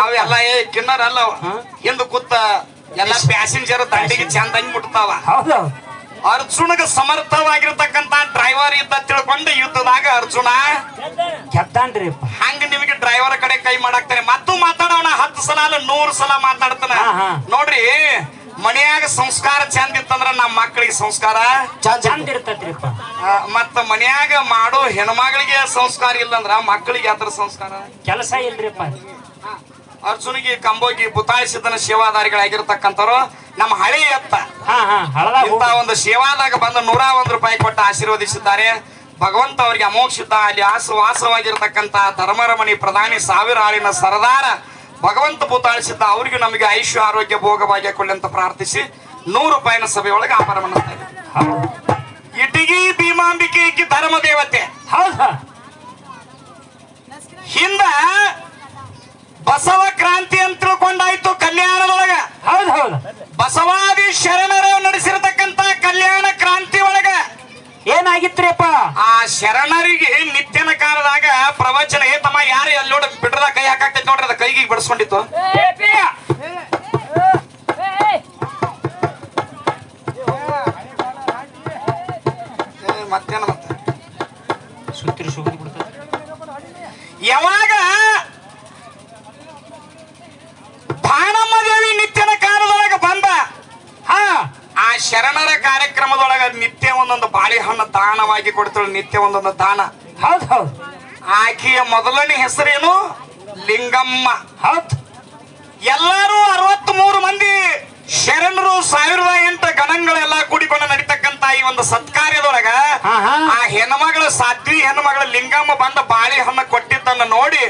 ಅವೆಲ್ಲ ಕಿನ್ನರ್ ಅಲ್ಲ ಹಿಂದ ಕೂತ ಎಲ್ಲಾ ಪ್ಯಾಸೆಂಜರ್ ದಂಡಿಗೆ ಚಂದಂಗ್ ಮುಟ್ತಾವ. ಅರ್ಜುನಗ ಸಮರ್ಥವಾಗಿರ್ತಕ್ಕಂತ ಡ್ರೈವರ್ ಇದ್ದ ತಿಳ್ಕೊಂಡು ಯುದ್ಧದಾಗ ಅರ್ಜುನ ಗೆದ್ದಾನ್ರಿ. ಹಂಗ ನಿಮಗೆ ಡ್ರೈವರ್ ಕಡೆ ಕೈ ಮಾಡಾಕ್ತಾನೆ. ಮತ್ತು ಮಾತಾಡೋಣ 10 ಸಲ ಅಲ್ಲ 100 ಸಲ ಮಾತಾಡ್ತಾನ. ನೋಡ್ರಿ ಮನ್ಯಾಗ ಸಂಸ್ಕಾರ ಚಂದ ಇತ್ತಂದ್ರ ನಮ್ಮ ಮಕ್ಕಳಿಗೆ ಸಂಸ್ಕಾರ ಚಂದ ಇರ್ತೈತ್ರಿಪ್ಪ. ಮತ್ತ ಮನ್ಯಾಗ ಮಾಡೋ ಹೆಣ್ಮಗಳಿಗೆ ಸಂಸ್ಕಾರ ಇಲ್ಲಂದ್ರ ಮಕ್ಕಳಿಗೆ ಯಾತ್ರ ಸಂಸ್ಕಾರ ಕೆಲಸ ಇಲ್ರಿಪ್ಪ. ಅರ್ಜುನಿಗೆ ಕಂಬೋಗಿ ಬುತಾಳಿಸಿದನ ಸೇವಾದಾರಿಗಳಾಗಿರ್ತಕ್ಕಂಥವ್ರು ನಮ್ಮ ಹಳೆ ಎತ್ತ ಇಂತ ಒಂದು ಸೇವಾದಾಗ ಬಂದು 101 ರೂಪಾಯಿ ಕೊಟ್ಟು ಆಶೀರ್ವದಿಸಿದ್ದಾರೆ. ಭಗವಂತ ಅವರಿಗೆ ಅಮೋಕ್ಷಿತ ಅಲ್ಲಿ ವಾಸವಾಗಿರ್ತಕ್ಕಂತ ಧರ್ಮರಮಣಿ ಪ್ರಧಾನಿ 1000 ಆಳಿನ ಸರದಾರ ಭಗವಂತ ಬುತಾಳಿಸಿದ್ದ ಅವ್ರಿಗೆ ನಮಗೆ ಆಯುಷ್ಯ ಆರೋಗ್ಯ ಭೋಗ ಭಾಗ್ಯ ಕೊಳ್ಳಿ ಅಂತ ಪ್ರಾರ್ಥಿಸಿ 100 ರೂಪಾಯಿನ ಸಭೆಯೊಳಗೆ ಆಭಾರ ಮಾಡ್ತಾ ಇದ್ದೀವಿ. ಇಟಗಿ ಭೀಮಾಂಬಿಕೆ ಈಕಿ ಧರ್ಮ ದೇವತೆ. ಹೌದಾ? ಹಿಂದ ಬಸವ ಕ್ರಾಂತಿ ಅಂತ ತಿಳ್ಕೊಂಡಾಯ್ತು ಕಲ್ಯಾಣದೊಳಗ. ಹೌದು. ಬಸವಾದಿ ಶರಣರು ನಡೆಸಿರತಕ್ಕಂತ ಕಲ್ಯಾಣ ಕ್ರಾಂತಿ ಒಳಗ ಏನಾಗಿತ್ರಿಪ್ಪ? ಆ ಶರಣರಿಗೆ ನಿತ್ಯನ ಕಾಲದಾಗ ಪ್ರವಚನ ತಮ್ಮ ಯಾರು ಅಲ್ಲಿ ನೋಡ ಬಿಡ್ರದ ಕೈ ಹಾಕಾಕ್ತೈತಿ ನೋಡ್ರಿ, ಅದ ಕೈಗೆ ಬಿಡಿಸ್ಕೊಂಡಿತ್ತು. ಮತ್ತೇನ ಮತ್ತೆ ಸುತ್ತಿರಿ ಸುಗದಿ ಬಿಡ್ತದೆ. ಯಾವಾಗ ಭಾನಮ್ಮ ದೇವಿ ನಿತ್ಯನ ಕಾಲದೊಳಗ ಬಂದ ಆ ಶರಣರ ಕಾರ್ಯಕ್ರಮದೊಳಗ ನಿತ್ಯ ಒಂದೊಂದು ಬಾಳೆಹಣ್ಣು ದಾನವಾಗಿ ಕೊಡ್ತಾಳೆ. ನಿತ್ಯ ಒಂದೊಂದು ದಾನ. ಹೌದು. ಆಕೆಯ ಮೊದಲನೇ ಹೆಸರೇನು? ಲಿಂಗಮ್ಮ. ಹೌದು. ಎಲ್ಲರೂ 63 ಮಂದಿ ಶರಣರು 1008 ಗಣಗಳೆಲ್ಲ ಕೂಡಿಕೊಂಡು ನಡೀತಕ್ಕಂತ ಈ ಒಂದು ಸತ್ಕಾರ್ಯದೊಳಗ ಆ ಹೆಣ್ಮಗಳ ಸಾಧ್ವಿ ಹೆಣ್ಮಗಳ ಲಿಂಗಮ್ಮ ಬಂದ ಬಾಳೆಹಣ್ಣು ಕೊಟ್ಟಿದ್ದನ್ನು ನೋಡಿ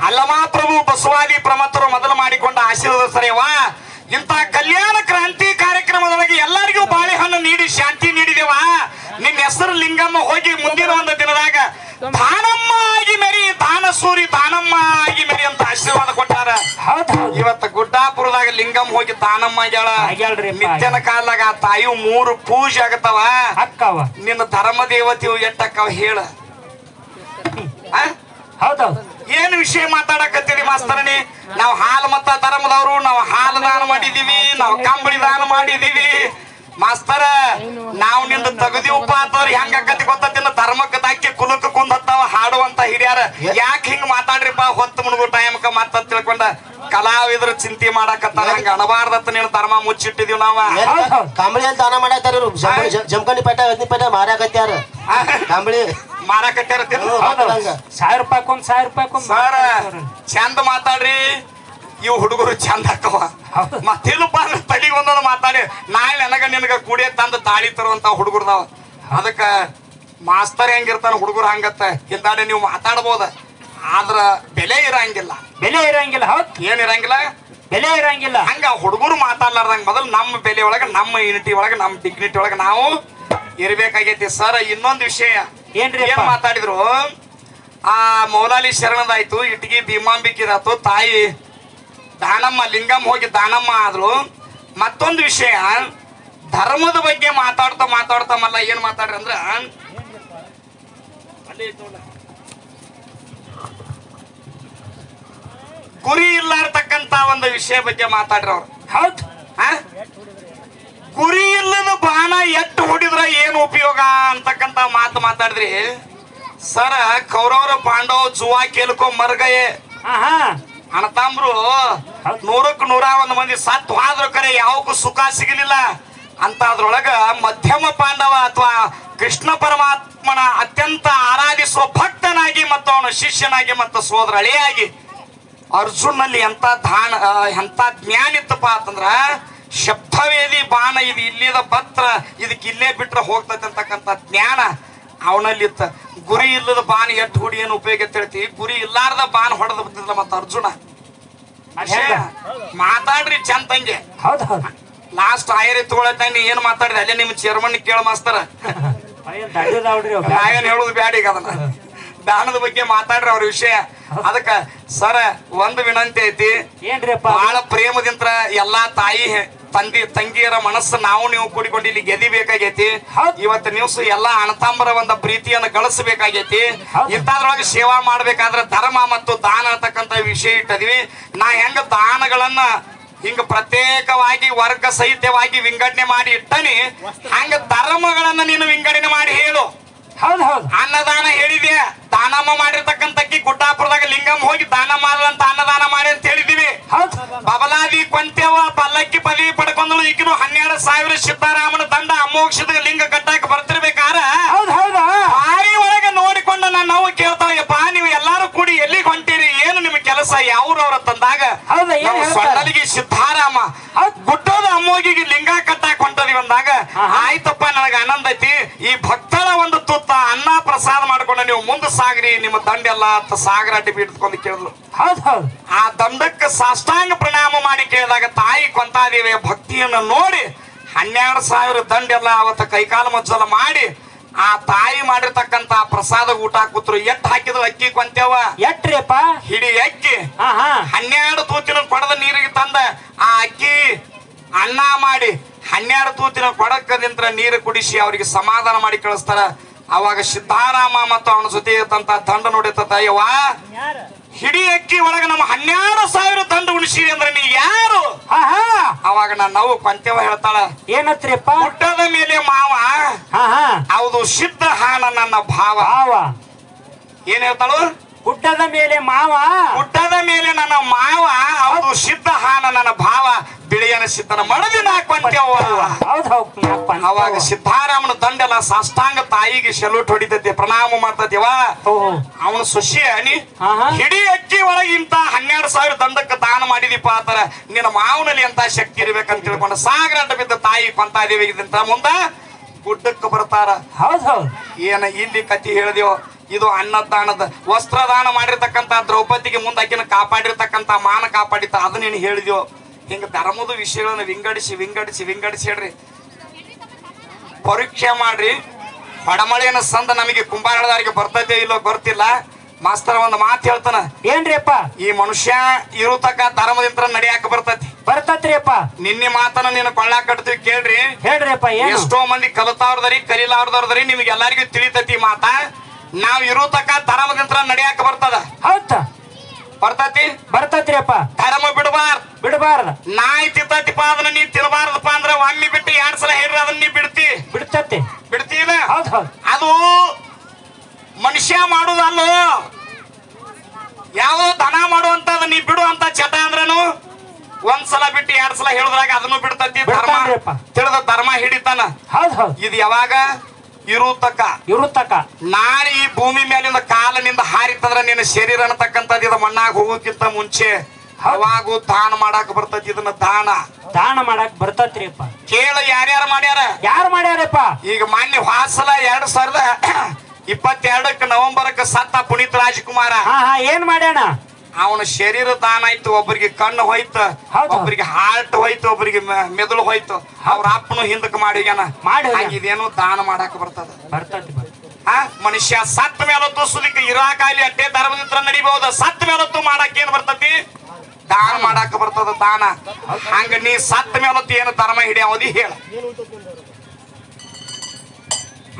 ಅಲ್ಲಮಾ ಪ್ರಭು ಬಸವಾದಿ ಪ್ರಮತ್ತರು ಮೊದಲು ಮಾಡಿಕೊಂಡ ಆಶೀರ್ವಾದ ಸರಿಯವಾ. ಇಂತ ಕಲ್ಯಾಣ ಕ್ರಾಂತಿ ಕಾರ್ಯಕ್ರಮದೊಳಗೆ ಎಲ್ಲರಿಗೂ ಬಾಳೆಹಣ್ಣು ನೀಡಿ ಶಾಂತಿ ನೀಡಿದೇವಾ. ನಿನ್ನ ಹೆಸರು ಲಿಂಗಮ್ಮ ಹೋಗಿ ಮುಂದಿನ ಒಂದು ದಿನದಾಗ ದಾನಮ್ಮ ಆಗಿ ಮೆರಿ, ದಾನಸೂರಿ ದಾನಮ್ಮ ಆಗಿ ಮೆರಿ ಅಂತ ಆಶೀರ್ವಾದ ಕೊಟ್ಟಾರ. ಇವತ್ತು ಗುಡ್ಡಾಪುರದಾಗ ಲಿಂಗಮ್ಮ ಹೋಗಿ ದಾನಮ್ಮ ಆಗ್ಯಾಳ. ನಿತ್ಯನ ಕಾಲದಾಗ ಆ ತಾಯಿ 3 ಪೂಜೆ ಆಗತಾವ. ನಿನ್ನ ಧರ್ಮ ದೇವತೆಯು ಎಟ್ಟಕ್ಕವ ಹೇಳ. ಹೌದೌದು. ಏನ್ ವಿಷಯ ಮಾತಾಡಕತ್ತೀರಿ ಮಾಸ್ತರನಿ? ನಾವು ಹಾಲು ಮತ್ತ ಧರ್ಮದವರು, ನಾವು ಹಾಲು ದಾನ ಮಾಡಿದೀವಿ, ನಾವು ಕಂಬಳಿ ದಾನ ಮಾಡಿದೀವಿ. ಮಾಸ್ತರ ನಾವು ನಿಂದ ತಗದಿವಪ್ಪ ಅಂತಂದ್ರೆ ಹೆಂಗಾಕತಿ ಗೊತ್ತಿನ ಧರ್ಮಕ್ಕ ದಾಕಿ ಕುಲಕ್ಕ ಕುಂದತ್ತಾವ ಹಾಡುವಂತ ಹಿರಿಯರ ಯಾಕೆ ಹಿಂಗ್ ಮಾತಾಡ್ರಿಪ್ಪ ಹೊತ್ತು ಮುಣಗು ಟೈಮ್ಕ ಮತ್ತ ತಿಳ್ಕೊಂಡ ಕಲಾವಿದ್ರ ಚಿಂತೆ ಮಾಡಕತ್ತಾರ. ಹಂಗ ಅಣಬಾರ್ದತ್ತ ನೀನು ಧರ್ಮ ಮುಚ್ಚಿಟ್ಟಿದೀವಿ ನಾವ. ಕಂಬಳಿ ಅಂತ ದಾನ ಮಾಡಾತಾರ ಜಮಖಂಡಿ ಪೇಟ 15 ಪೇಟ ಮಾರಾಕತ್ಯಾರ. ಕಂಬಳಿ ಮಾರಾಕತ್ಯಾರ. 1000 ರೂಪಾಯಿ ಸರ್ ಚಂದ ಮಾತಾಡ್ರಿ. ಇವು ಹುಡುಗರು ಚಂದ ಹಾಕವ ಮತ್ತಿಲ್ಲಪ್ಪ ತಡಿಗೆ ಒಂದೊಂದು ಮಾತಾಡಿ ನಾಳೆ ನನಗ ನಿನಗ ಕೂಡಿಯ ತಂದ ತಾಳಿ ತರುವಂತ ಹುಡುಗರ್ದಾವ. ಅದಕ್ಕ ಮಾಸ್ತರ್ ಹೆಂಗಿರ್ತಾನ ಹುಡುಗರು ಹಂಗತ್ತ ಹಿಂದಾಡೆ ನೀವು ಮಾತಾಡ್ಬೋದ, ಆದ್ರ ಬೆಲೆ ಇರಂಗಿಲ್ಲ. ಹೌದು. ಏನ್ ಇರಂಗಿಲ್ಲ? ಬೆಲೆ ಇರಂಗಿಲ್ಲ. ಹಂಗ ಹುಡುಗರು ಮಾತಾಡ್ಲಾರ್ದಂಗ ಮೊದಲು ನಮ್ಮ ಬೆಲೆ ಒಳಗ, ನಮ್ಮ ಯೂನಿಟಿ ಒಳಗ, ನಮ್ಮ ಡಿಗ್ನಿಟಿ ಒಳಗ ನಾವು ಇರ್ಬೇಕಾಗೈತಿ. ಸರ್ ಇನ್ನೊಂದು ವಿಷಯ ಏನ್ ಮಾತಾಡಿದ್ರು, ಆ ಮೌಲಾಲಿ ಶರಣದಾಯ್ತು, ಇಟಗಿ ಭೀಮಾಂಬಿಕಿದಾಯ್ತು, ತಾಯಿ ದಾನಮ್ಮ ಲಿಂಗಮ್ಮ ಹೋಗಿ ದಾನಮ್ಮ ಆದ್ರು. ಮತ್ತೊಂದು ವಿಷಯ ಧರ್ಮದ ಬಗ್ಗೆ ಮಾತಾಡ್ತಾ ಮಲ್ಲ ಏನ್ ಮಾತಾಡ್ರಿ ಅಂದ್ರ ಗುರಿ ಇಲ್ಲಾರ್ತಕ್ಕಂತ ಒಂದು ವಿಷಯ ಬಗ್ಗೆ ಮಾತಾಡ್ರಿ ಅವ್ರು. ಹೌದು. ಗುರಿ ಇಲ್ಲದ ಬಾಣ ಎಟ್ಟು ಹೊಡಿದ್ರ ಏನು ಉಪಯೋಗ ಅಂತಕ್ಕಂತ ಮಾತು ಮಾತಾಡಿದ್ರಿ. ಸರ ಕೌರವರ ಪಾಂಡವ ಜುವಾ ಕೇಳ್ಕೊ ಮರ್ಗಯೇ ಅಣತಾಮ್ರು 100ಕ್ಕೆ 101 ಮಂದಿ ಸತ್ ಹೋದ್ರು ಕರೆ ಯಾವಕ್ಕೂ ಸುಖ ಸಿಗಲಿಲ್ಲ ಅಂತ. ಅದ್ರೊಳಗ ಮಧ್ಯಮ ಪಾಂಡವ ಅಥವಾ ಕೃಷ್ಣ ಪರಮಾತ್ಮನ ಅತ್ಯಂತ ಆರಾಧಿಸುವ ಭಕ್ತನಾಗಿ ಮತ್ತು ಅವನ ಶಿಷ್ಯನಾಗಿ ಮತ್ತು ಸೋದರ ಅಳಿಯಾಗಿ ಅರ್ಜುನಲ್ಲಿ ಎಂತ ಜ್ಞಾನ ಇತ್ತಪ್ಪ ಅಂತಂದ್ರ ಶಬ್ದವೇದಿ ಬಾಣ ಇದು ಇಲ್ಲಿದ ಪತ್ರ ಇದಕ್ಕೆ ಇಲ್ಲೇ ಬಿಟ್ರೆ ಹೋಗ್ತೈತೆ ಅಂತಕ್ಕಂಥ ಜ್ಞಾನ ಅವನಲ್ಲಿತ್ತ. ಗುರಿ ಇಲ್ಲದ ಬಾಣ ಎಟ್ಟು ಹುಡಿ ಏನು ಉಪಯೋಗ ಹೇಳ್ತೀವಿ, ಗುರಿ ಇಲ್ಲಾರ್ದ ಬಾಣ ಹೊಡೆದ ಬಿದ್ದಿಲ್ಲ ಮತ್ತ ಅರ್ಜುನ. ಮಾತಾಡ್ರಿ ಚಂದಂಗೆ. ಹೌದು. ಲಾಸ್ಟ್ ಆಯರಿ ತಗೊಳತಾನೆ ಏನ್ ಮಾತಾಡಿದೆ ಅಲ್ಲೇ ನಿಮ್ ಚೇರ್ಮನ್ ಕೇಳ ಮಾಸ್ತರ. ನಾವೇನ್ ಹೇಳುದು ಬ್ಯಾಡ ಈಗ ಅದನ್ನ ದಾನದ ಬಗ್ಗೆ ಮಾತಾಡ್ರಿ ಅವ್ರ ವಿಷಯ. ಅದಕ್ಕ ಸರ ಒಂದು ವಿನಂತಿ ಐತಿ, ಏನ್ರಿಪ್ಪ? ಬಹಳ ಪ್ರೇಮದಿಂದ ಎಲ್ಲಾ ತಾಯಿ ತಂಗಿಯರ ಮನಸ್ಸು ನಾವು ನೀವು ಕೂಡಿಕೊಂಡು ಇಲ್ಲಿ ಗೆದಿಬೇಕಾಗೈತಿ. ಇವತ್ತು ನ್ಯೂಸ್ ಎಲ್ಲಾ ಅಣತಾಂಬರ ಒಂದ ಪ್ರೀತಿಯನ್ನು ಗಳಿಸಬೇಕಾಗೈತಿ. ಇಂಥದ್ರೊಳಗೆ ಸೇವಾ ಮಾಡ್ಬೇಕಾದ್ರೆ ಧರ್ಮ ಮತ್ತು ದಾನ ಅಂತಕ್ಕಂಥ ವಿಷಯ ಇಟ್ಟದಿವಿ. ನಾ ಹೆಂಗ ದಾನಗಳನ್ನ ಹಿಂಗ ಪ್ರತ್ಯೇಕವಾಗಿ ವರ್ಗ ಸಹಿತವಾಗಿ ವಿಂಗಡಣೆ ಮಾಡಿ ಇಟ್ಟನಿ, ಹಂಗ ಧರ್ಮಗಳನ್ನ ನೀನು ವಿಂಗಡಣೆ ಮಾಡಿ ಹೇಳು. ಹೌದು ಹೌದು. ಅನ್ನದಾನ ಹೇಳಿದೆ, ದಾನಮ್ಮ ಮಾಡಿರ್ತಕ್ಕಂಥಕ್ಕಿ ಗುಡ್ಡಾಪುರದಾಗ ಲಿಂಗಮ್ಮ ಹೋಗಿ ದಾನ ಮಾಡಲಂತ ಅನ್ನದಾನ ಮಾಡಿ ಅಂತ ಹೇಳಿದೀವಿ. ಬಬಲಾದಿ ಕೊಂತೆವ ಪಲ್ಲಕ್ಕಿ ಪದವಿ ಪಡ್ಕೊಂಡಳು. ಈಗಿನ 12,000 ಸಿದ್ದಾರಾಮನ ದಂಡ ಅಮೋಕ್ಷದ ಲಿಂಗ ಕಟ್ಟಾಕ ಬರ್ತಿರ್ಬೇಕಾರ ಬಾರಿ ಒಳಗೆ ನೋಡಿಕೊಂಡು ನಾನು ನಾವು ಕೇಳ್ತಾವಪ್ಪ, ನೀವು ಎಲ್ಲಾರು ಕೂಡಿ ಎಲ್ಲಿಗೆ ಹೊಂಟಿರಿ, ಏನು ನಿಮ್ ಕೆಲಸ ಯಾವ್ರವ್ರ ತಂದಾಗ ಸೊಣ್ಣಲಿಗೆ ಸಿದ್ದಾರಾಮ ಗುಡ್ಡದ ಅಮ್ಮೋಗಿಗೆ ಲಿಂಗ ಕಟ್ಟಾಕ ಹೊಂಟದಿ ಅಂದಾಗ, ಆಯ್ತಪ್ಪ ನನಗೆ ಆನಂದ ಐತಿ, ಈ ಭಕ್ತರ ಒಂದು ತುತ್ತ ಅನ್ನ ಪ್ರಸಾದ ಮಾಡ್ಕೊಂಡು ನೀವು ಮುಂದೆ ಸಾಗ್ರಿ, ನಿಮ್ಮ ದಂಡೆಲ್ಲ ಸಾಗರ ಅಡ್ಡಿ ಬಿಡ್ಕೊಂಡು ಕೇಳಿದ್ರು. ಆ ದಂಡಕ್ಕೆ ಸಾಷ್ಟಾಂಗ ಪ್ರಣಾಮ ಮಾಡಿ ಕೇಳಿದಾಗ ತಾಯಿ ಕೊಂತಾದೇವಿಯ ಭಕ್ತಿಯನ್ನು ನೋಡಿ 12,000 ದಂಡೆಲ್ಲ ಅವತ್ತ ಕೈಕಾಲು ಮಜ್ಜಲ ಮಾಡಿ ಆ ತಾಯಿ ಮಾಡಿರ್ತಕ್ಕಂತ ಪ್ರಸಾದ ಊಟ ಕೂತ್ರು. ಎಟ್ ಹಾಕಿದ್ರು ಅಕ್ಕಿ ಕೊಂತೇವ ಎಟ್ರಿಪ್ಪ? ಹಿಡಿ ಅಕ್ಕಿ 12 ತೂತಿನ ಕೊಡದ ನೀರಿಗೆ ತಂದ ಆ ಅಕ್ಕಿ ಅನ್ನ ಮಾಡಿ 12 ತೂತಿನ ಕೊಡಕದಿಂತ್ರ ನೀರು ಕುಡಿಸಿ ಅವ್ರಿಗೆ ಸಮಾಧಾನ ಮಾಡಿ ಕಳಿಸ್ತಾರ. ಅವಾಗ ಸಿದ್ದಾರಾಮ ಮತ್ತು ಅವನ ಜೊತೆ ಇರ್ತಂತ ದಂಡ ನೋಡಿತ ಅಯ್ಯವ, ಹಿಡಿ ಅಕ್ಕಿ ಒಳಗ ನಮ್ಮ 12,000 ದಂಡ ಉಳಿಸಿರಿ ಅಂದ್ರೆ ನೀ ಯಾರು? ಅವಾಗ ನಾವು ಕೊಂತೇವ ಹೇಳ್ತಾಳ, ಏನತ್ರಿಪ್ಪ? ಗುಡ್ಡದ ಮೇಲೆ ಮಾವ ಹೌದು ಸಿದ್ಧ ಹಾನ ನನ್ನ ಭಾವ. ಏನ್ ಹೇಳ್ತಾಳು? ಗುಡ್ಡದ ಮೇಲೆ ಮಾವ, ಗುಡ್ಡದ ಮೇಲೆ ನನ್ನ ಮಾವ ಹೌದು ಸಿದ್ಧ ಹಾನ ನನ್ನ ಭಾವ, ಬಿಳಿಯನ ಸಿದ್ಧನ ಮಡದಿನ ಕೊಂತೇವ. ಅವಾಗ ಸಿದ್ದಾರಾಮನ ದಂಡೆಲ್ಲ ಸಾಷ್ಟಾಂಗ ತಾಯಿಗೆ ಸೆಲ್ಯೂಟ್ ಹೊಡಿತೈತಿ, ಪ್ರಣಾಮ ಮಾಡ್ತೈತಿವ. ಅವನ ಸೊಸಿ ಅನಿ ಹಿಡಿ ಅಕ್ಕಿ ಒಳಗೆ ಇಂತ 12,000 ದಂಡಕ್ಕೆ ದಾನ ಮಾಡಿದಿಪ್ಪ ಆತರ ನಿನ್ನ ಮಾವನಲ್ಲಿ ಅಂತ ಶಕ್ತಿ ಇರ್ಬೇಕಂತ ತಿಳ್ಕೊಂಡು ಸಾಗರ ಅಡ್ಡ ಬಿದ್ದ ತಾಯಿ ಕೊಂತಾದೇವಿ ಇದಂತ ಮುಂದ ಗುಡ್ಡಕ್ಕೆ ಬರ್ತಾರ. ಏನ ಇಲ್ಲಿ ಕತಿ ಹೇಳಿದೆವು, ಇದು ಅನ್ನದಾನದ ವಸ್ತ್ರದಾನ ಮಾಡಿರ್ತಕ್ಕಂತ ದ್ರೌಪದಿಗೆ ಮುಂದೆ ಆಕಿನ ಕಾಪಾಡಿರ್ತಕ್ಕಂತ ಮಾನ ಕಾಪಾಡಿತ ಅದನ್ನೇನು ಹೇಳಿದ್ಯೋ. ಹಿಂಗ ಧರ್ಮದ ವಿಷಯಗಳನ್ನ ವಿಂಗಡಿಸಿ ಹೇಳ್ರಿ, ಪರೀಕ್ಷೆ ಮಾಡ್ರಿ. ಪಡಮಳೆನ ಸಂದ ನಮಗೆ ಕುಂಬಾರದಾರಿಗೆ ಬರ್ತೈತೆ ಇಲ್ಲೋ ಗೊತ್ತಿಲ್ಲ. ಮಾಸ್ತರ ಒಂದು ಮಾತು ಹೇಳ್ತಾನ, ಏನ್ರಿಪ್ಪ? ಈ ಮನುಷ್ಯ ಇರುತಕ್ಕ ಧರ್ಮದಿಂದ ನಡಿಯಾಕ ಬರ್ತತ್ರಿಪ್ಪ. ನಿನ್ನೆ ಮಾತನ್ನ ನೀನು ಕೊಳ್ಳ ಕಟ್ತೀವಿ ಕೇಳ್ರಿ. ಹೇಳ್ರಿಪ್ಪ. ಎಷ್ಟೋ ಮಂದಿ ಕಲಿತಾವ್ರದರಿ ಕಲಿಲಾರ್ದವ್ರದರಿ ನಿಮ್ಗೆ ಎಲ್ಲರಿಗೂ ತಿಳಿತೈತಿ ಮಾತ. ನಾವ್ ಇರುತಕ್ಕ ಧರ್ಮದಿಂದ ನಡಿಯಾಕ ಬರ್ತದ. ಬರ್ತತ್ರಿಪ್ಪ. ಧರ್ಮ ಬಿಡಬಾರ್ದು. ನಾಯಿ ತಿಂತೈತಿಪ್ಪ ಅದನ್ನ ನೀ ತಿನ್ನಬಾರ್ದಪ್ಪ ಅಂದ್ರ ಒಮ್ಮೆ ಬಿಟ್ಟು 2 ಸಲ ಹೇಳ್ರಿ ಅದನ್ನ ನೀ ಬಿಡ್ತೀನ. ಅದು ಮನುಷ್ಯ ಮಾಡುದಲ್ಲೋ, ಯಾವ್ದೋ ದನ ಮಾಡುವಂತದ ನೀ ಬಿಡು ಅಂತ ಚಟ ಅಂದ್ರನು ಒಂದ್ಸಲ ಬಿಟ್ಟು 2 ಸಲ ಹೇಳಿದ್ರಾಗ ಅದನ್ನು ಬಿಡ್ತೈತಿ. ಧರ್ಮ ತಿಳಿದ ಧರ್ಮ ಹಿಡಿತಾನ. ಇದು ಯಾವಾಗ ಇರುತಕ್ಕ ನಾಳೆ ಈ ಭೂಮಿ ಮೇಲಿಂದ ಕಾಲನಿಂದ ಹಾರಿತಂದ್ರ ನಿನ್ನ ಶರೀರ ಅನ್ನತಕ್ಕಂಥದ್ದು ಇದು ಮಣ್ಣಾಗ ಹೋಗೋಕ್ಕಿಂತ ಮುಂಚೆ ಅವಾಗೂ ದಾನ ಮಾಡಾಕ ಬರ್ತೈತಿ. ಇದನ್ನ ದಾನ ಮಾಡಾಕ್ ಬರ್ತೈತ್ರಿಪ್ಪ. ಕೇಳ ಯಾರ್ಯಾರು ಮಾಡ್ಯಾರಪ್ಪ? ಈಗ ಮಾನ್ಯ ವಾಸಲ 2022 ನವೆಂಬರ್ಕ್ಕೆ ಸತ್ತ ಪುನೀತ್ ರಾಜ್ಕುಮಾರ ಏನ್ ಮಾಡ್ಯಾನ? ಅವನ ಶರೀರ ದಾನ ಆಯ್ತು. ಒಬ್ಬರಿಗೆ ಕಣ್ಣು ಹೋಯ್ತು, ಒಬ್ಬರಿಗೆ ಹಾರ್ಟ್ ಹೋಯ್ತು, ಒಬ್ಬರಿಗೆ ಮೆದುಳು ಹೋಯ್ತು. ಅವ್ರ ಅಪ್ಪನು ಹಿಂದಕ್ಕೆ ಮಾಡಿಗ್ಯಾನ. ಇದೇನು ದಾನ ಮಾಡಾಕ ಬರ್ತದ. ಮನುಷ್ಯ ಸತ್ತ ಮೇಲತ್ತು ಸುಲಿಕ್ಕೆ ಇರಾಕಾಲಿ ಅಟ್ಟೆ ಧರ್ಮದಿಂದ ನಡಿಬಹುದು. ಸತ್ತ ಮೇಲತ್ತು ಮಾಡಾಕ ಏನ್ ಬರ್ತತಿ? ದಾನ ಮಾಡಾಕ ಬರ್ತದ. ದಾನ ಹಂಗ ನೀ ಸತ್ತ ಮೇಲತ್ತು ಏನು ಧರ್ಮ ಹಿಡಿಯೋದಿ ಹೇಳ.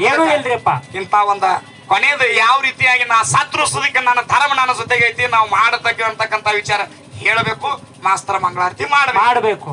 ಏನು ಇಲ್ರಿಪ್ಪ. ಇಂತ ಒಂದ ಕೊನೆಯದು ಯಾವ ರೀತಿಯಾಗಿ ನಾ ಸತ್ರು ಸುದಿಕ್ಕೆ ನನ್ನ ಧರ್ಮ ನನ್ನ ಜೊತೆಗೆ ಐತಿ, ನಾವು ಮಾಡತಕ್ಕ ಅಂತಕ್ಕಂಥ ವಿಚಾರ ಹೇಳಬೇಕು. ಮಾಸ್ತರ ಮಂಗಳಾರತಿ ಮಾಡಬೇಕು.